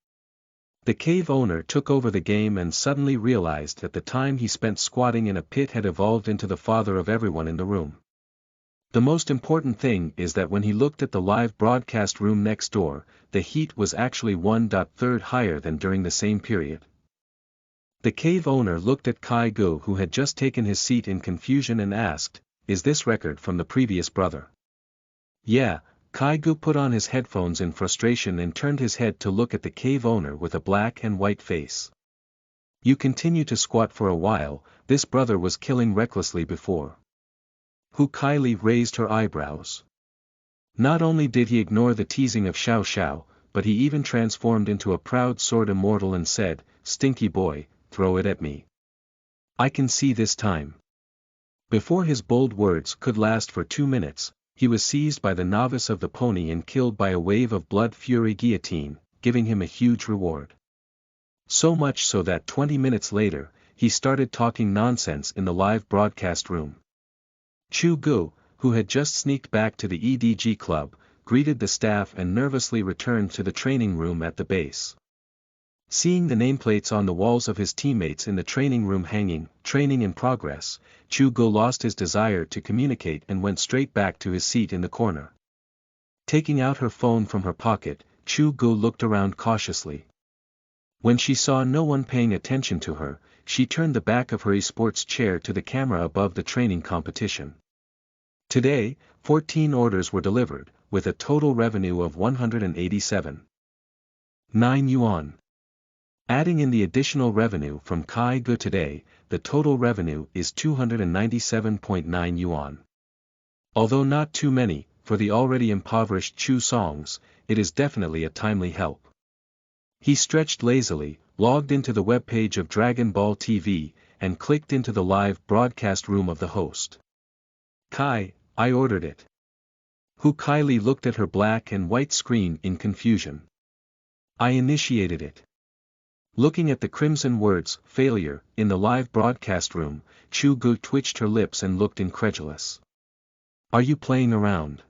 The cave owner took over the game and suddenly realized that the time he spent squatting in a pit had evolved into the father of everyone in the room. The most important thing is that when he looked at the live broadcast room next door, the heat was actually 1.3 higher than during the same period. The cave owner looked at Kai Ge, who had just taken his seat, in confusion and asked, is this record from the previous brother? Yeah. Kai Ge put on his headphones in frustration and turned his head to look at the cave owner with a black and white face. You continue to squat for a while, this brother was killing recklessly before. Hu Kaili raised her eyebrows. Not only did he ignore the teasing of Xiao Xiao, but he even transformed into a proud sword immortal and said, Stinky boy, throw it at me. I can see this time. Before his bold words could last for 2 minutes, he was seized by the novice of the pony and killed by a wave of blood fury guillotine, giving him a huge reward. So much so that 20 minutes later, he started talking nonsense in the live broadcast room. Chu Ge, who had just sneaked back to the EDG club, greeted the staff and nervously returned to the training room at the base. Seeing the nameplates on the walls of his teammates in the training room hanging, training in progress, Chu Ge lost his desire to communicate and went straight back to his seat in the corner. Taking out her phone from her pocket, Chu Ge looked around cautiously. When she saw no one paying attention to her, she turned the back of her esports chair to the camera above the training competition. Today, 14 orders were delivered, with a total revenue of 187.9 yuan. Adding in the additional revenue from Kai Ge today, the total revenue is 297.9 yuan. Although not too many, for the already impoverished Chu songs, it is definitely a timely help. He stretched lazily, logged into the webpage of Dragon Ball TV, and clicked into the live broadcast room of the host. Kai, I ordered it. Hu Kaili looked at her black and white screen in confusion. I initiated it. Looking at the crimson words, failure, in the live broadcast room, Chu Ge twitched her lips and looked incredulous. Are you playing around?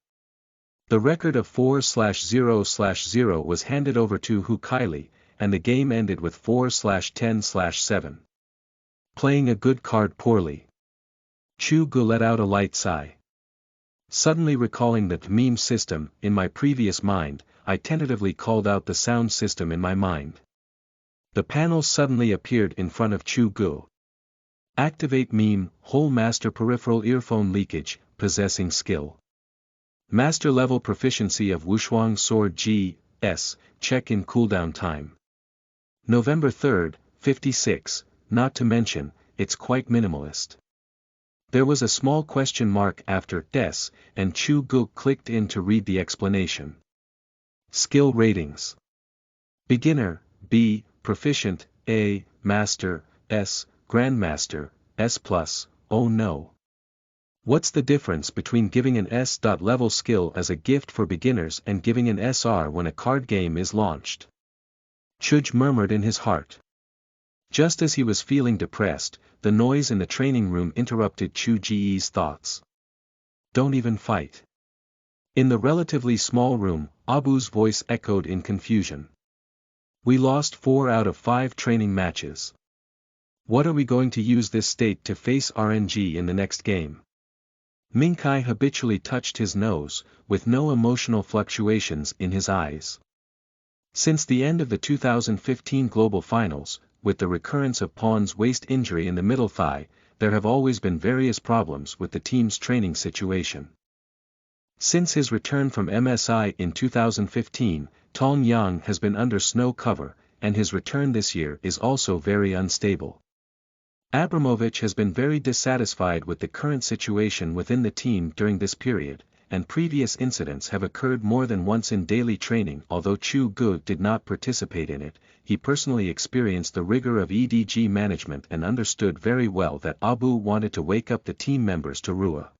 The record of 4/0/0 was handed over to Hu Kaili, and the game ended with 4/10/7. Playing a good card poorly. Chu Ge let out a light sigh. Suddenly recalling the meme system in my previous mind, I tentatively called out the sound system in my mind. The panel suddenly appeared in front of Chu Ge. Activate meme, whole master peripheral earphone leakage, possessing skill. Master level proficiency of Wushuang Sword G.S, check in cooldown time. November 3rd, 56, not to mention, it's quite minimalist. There was a small question mark after des, and Chu Ge clicked in to read the explanation. Skill ratings. Beginner, B, Proficient, A, Master, S, Grandmaster, S+, oh no. What's the difference between giving an S.level skill as a gift for beginners and giving an SR when a card game is launched? Chu Ge murmured in his heart. Just as he was feeling depressed, the noise in the training room interrupted Chu Ge's thoughts. Don't even fight. In the relatively small room, Abu's voice echoed in confusion. We lost 4 out of 5 training matches. What are we going to use this state to face RNG in the next game? Mingkai habitually touched his nose, with no emotional fluctuations in his eyes. Since the end of the 2015 Global Finals, with the recurrence of Pawn's waist injury in the middle thigh, there have always been various problems with the team's training situation. Since his return from MSI in 2015, Tong Yang has been under snow cover, and his return this year is also very unstable. Abramovich has been very dissatisfied with the current situation within the team during this period, and previous incidents have occurred more than once in daily training. Although Chu Ge did not participate in it, he personally experienced the rigor of EDG management and understood very well that Abu wanted to wake up the team members to Rua.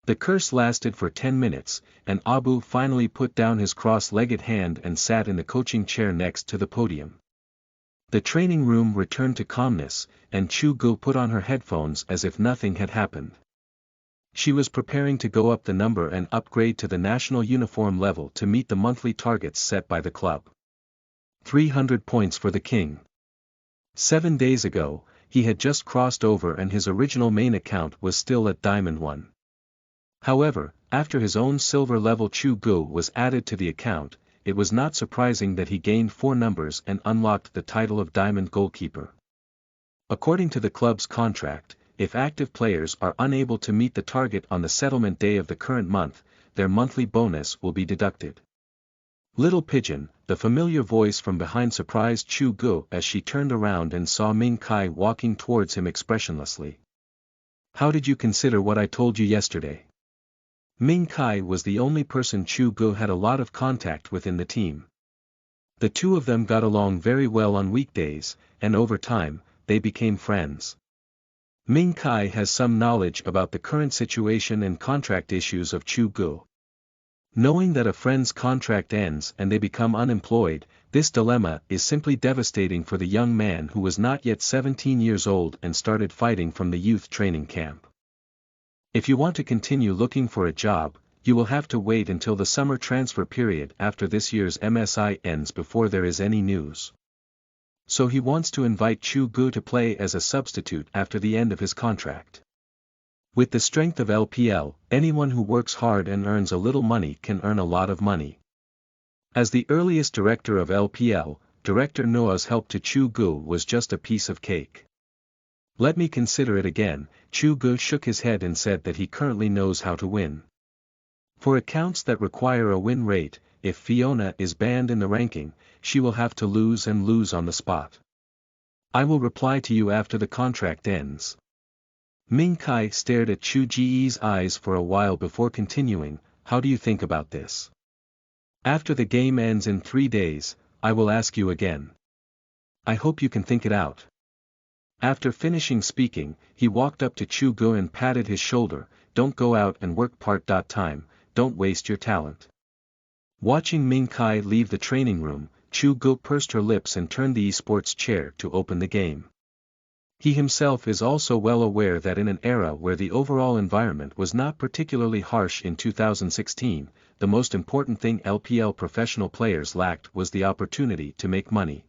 The curse lasted for 10 minutes, and Abu finally put down his cross-legged hand and sat in the coaching chair next to the podium. The training room returned to calmness, and Chu Ge put on her headphones as if nothing had happened. She was preparing to go up the number and upgrade to the national uniform level to meet the monthly targets set by the club. 300 points for the king. 7 days ago, he had just crossed over and his original main account was still at Diamond 1. However, after his own silver level Chu Ge was added to the account, it was not surprising that he gained 4 numbers and unlocked the title of Diamond Goalkeeper. According to the club's contract, if active players are unable to meet the target on the settlement day of the current month, their monthly bonus will be deducted. Little Pigeon, the familiar voice from behind surprised Chu Ge as she turned around and saw Ming Kai walking towards him expressionlessly. How did you consider what I told you yesterday? Ming Kai was the only person Chu Ge had a lot of contact with in the team. The two of them got along very well on weekdays, and over time, they became friends. Ming Kai has some knowledge about the current situation and contract issues of Chu Ge. Knowing that a friend's contract ends and they become unemployed, this dilemma is simply devastating for the young man who was not yet 17 years old and started fighting from the youth training camp. If you want to continue looking for a job, you will have to wait until the summer transfer period after this year's MSI ends before there is any news. So he wants to invite Chu Ge to play as a substitute after the end of his contract. With the strength of LPL, anyone who works hard and earns a little money can earn a lot of money. As the earliest director of LPL, Director Noah's help to Chu Ge was just a piece of cake. Let me consider it again. Chu Ge shook his head and said that he currently knows how to win. For accounts that require a win rate, if Fiona is banned in the ranking, she will have to lose and lose on the spot. I will reply to you after the contract ends. Ming Kai stared at Chu Ge's eyes for a while before continuing, how do you think about this? After the game ends in 3 days, I will ask you again. I hope you can think it out. After finishing speaking, he walked up to Chu Ge and patted his shoulder, don't go out and work part-time, don't waste your talent. Watching Ming Kai leave the training room, Chu Ge pursed her lips and turned the esports chair to open the game. He himself is also well aware that in an era where the overall environment was not particularly harsh in 2016, the most important thing LPL professional players lacked was the opportunity to make money.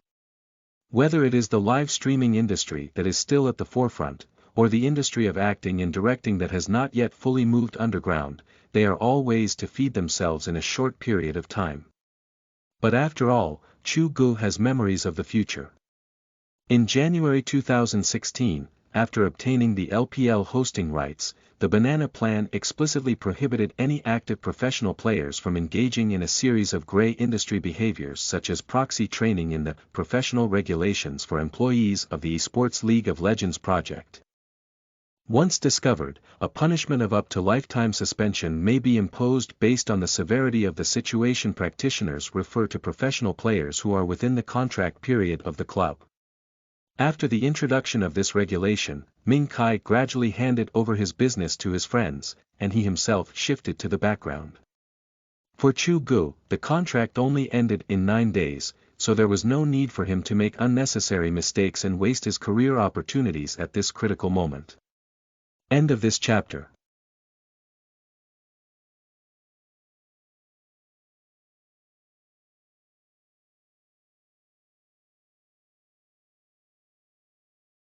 Whether it is the live streaming industry that is still at the forefront, or the industry of acting and directing that has not yet fully moved underground, they are all ways to feed themselves in a short period of time. But after all, Chu Ge has memories of the future. In January 2016, after obtaining the LPL hosting rights, the Banana Plan explicitly prohibited any active professional players from engaging in a series of grey industry behaviors such as proxy training in the Professional Regulations for Employees of the Esports League of Legends project. Once discovered, a punishment of up to lifetime suspension may be imposed based on the severity of the situation. Practitioners refer to professional players who are within the contract period of the club. After the introduction of this regulation, Ming Kai gradually handed over his business to his friends, and he himself shifted to the background. For Chu Ge, the contract only ended in 9 days, so there was no need for him to make unnecessary mistakes and waste his career opportunities at this critical moment. End of this chapter.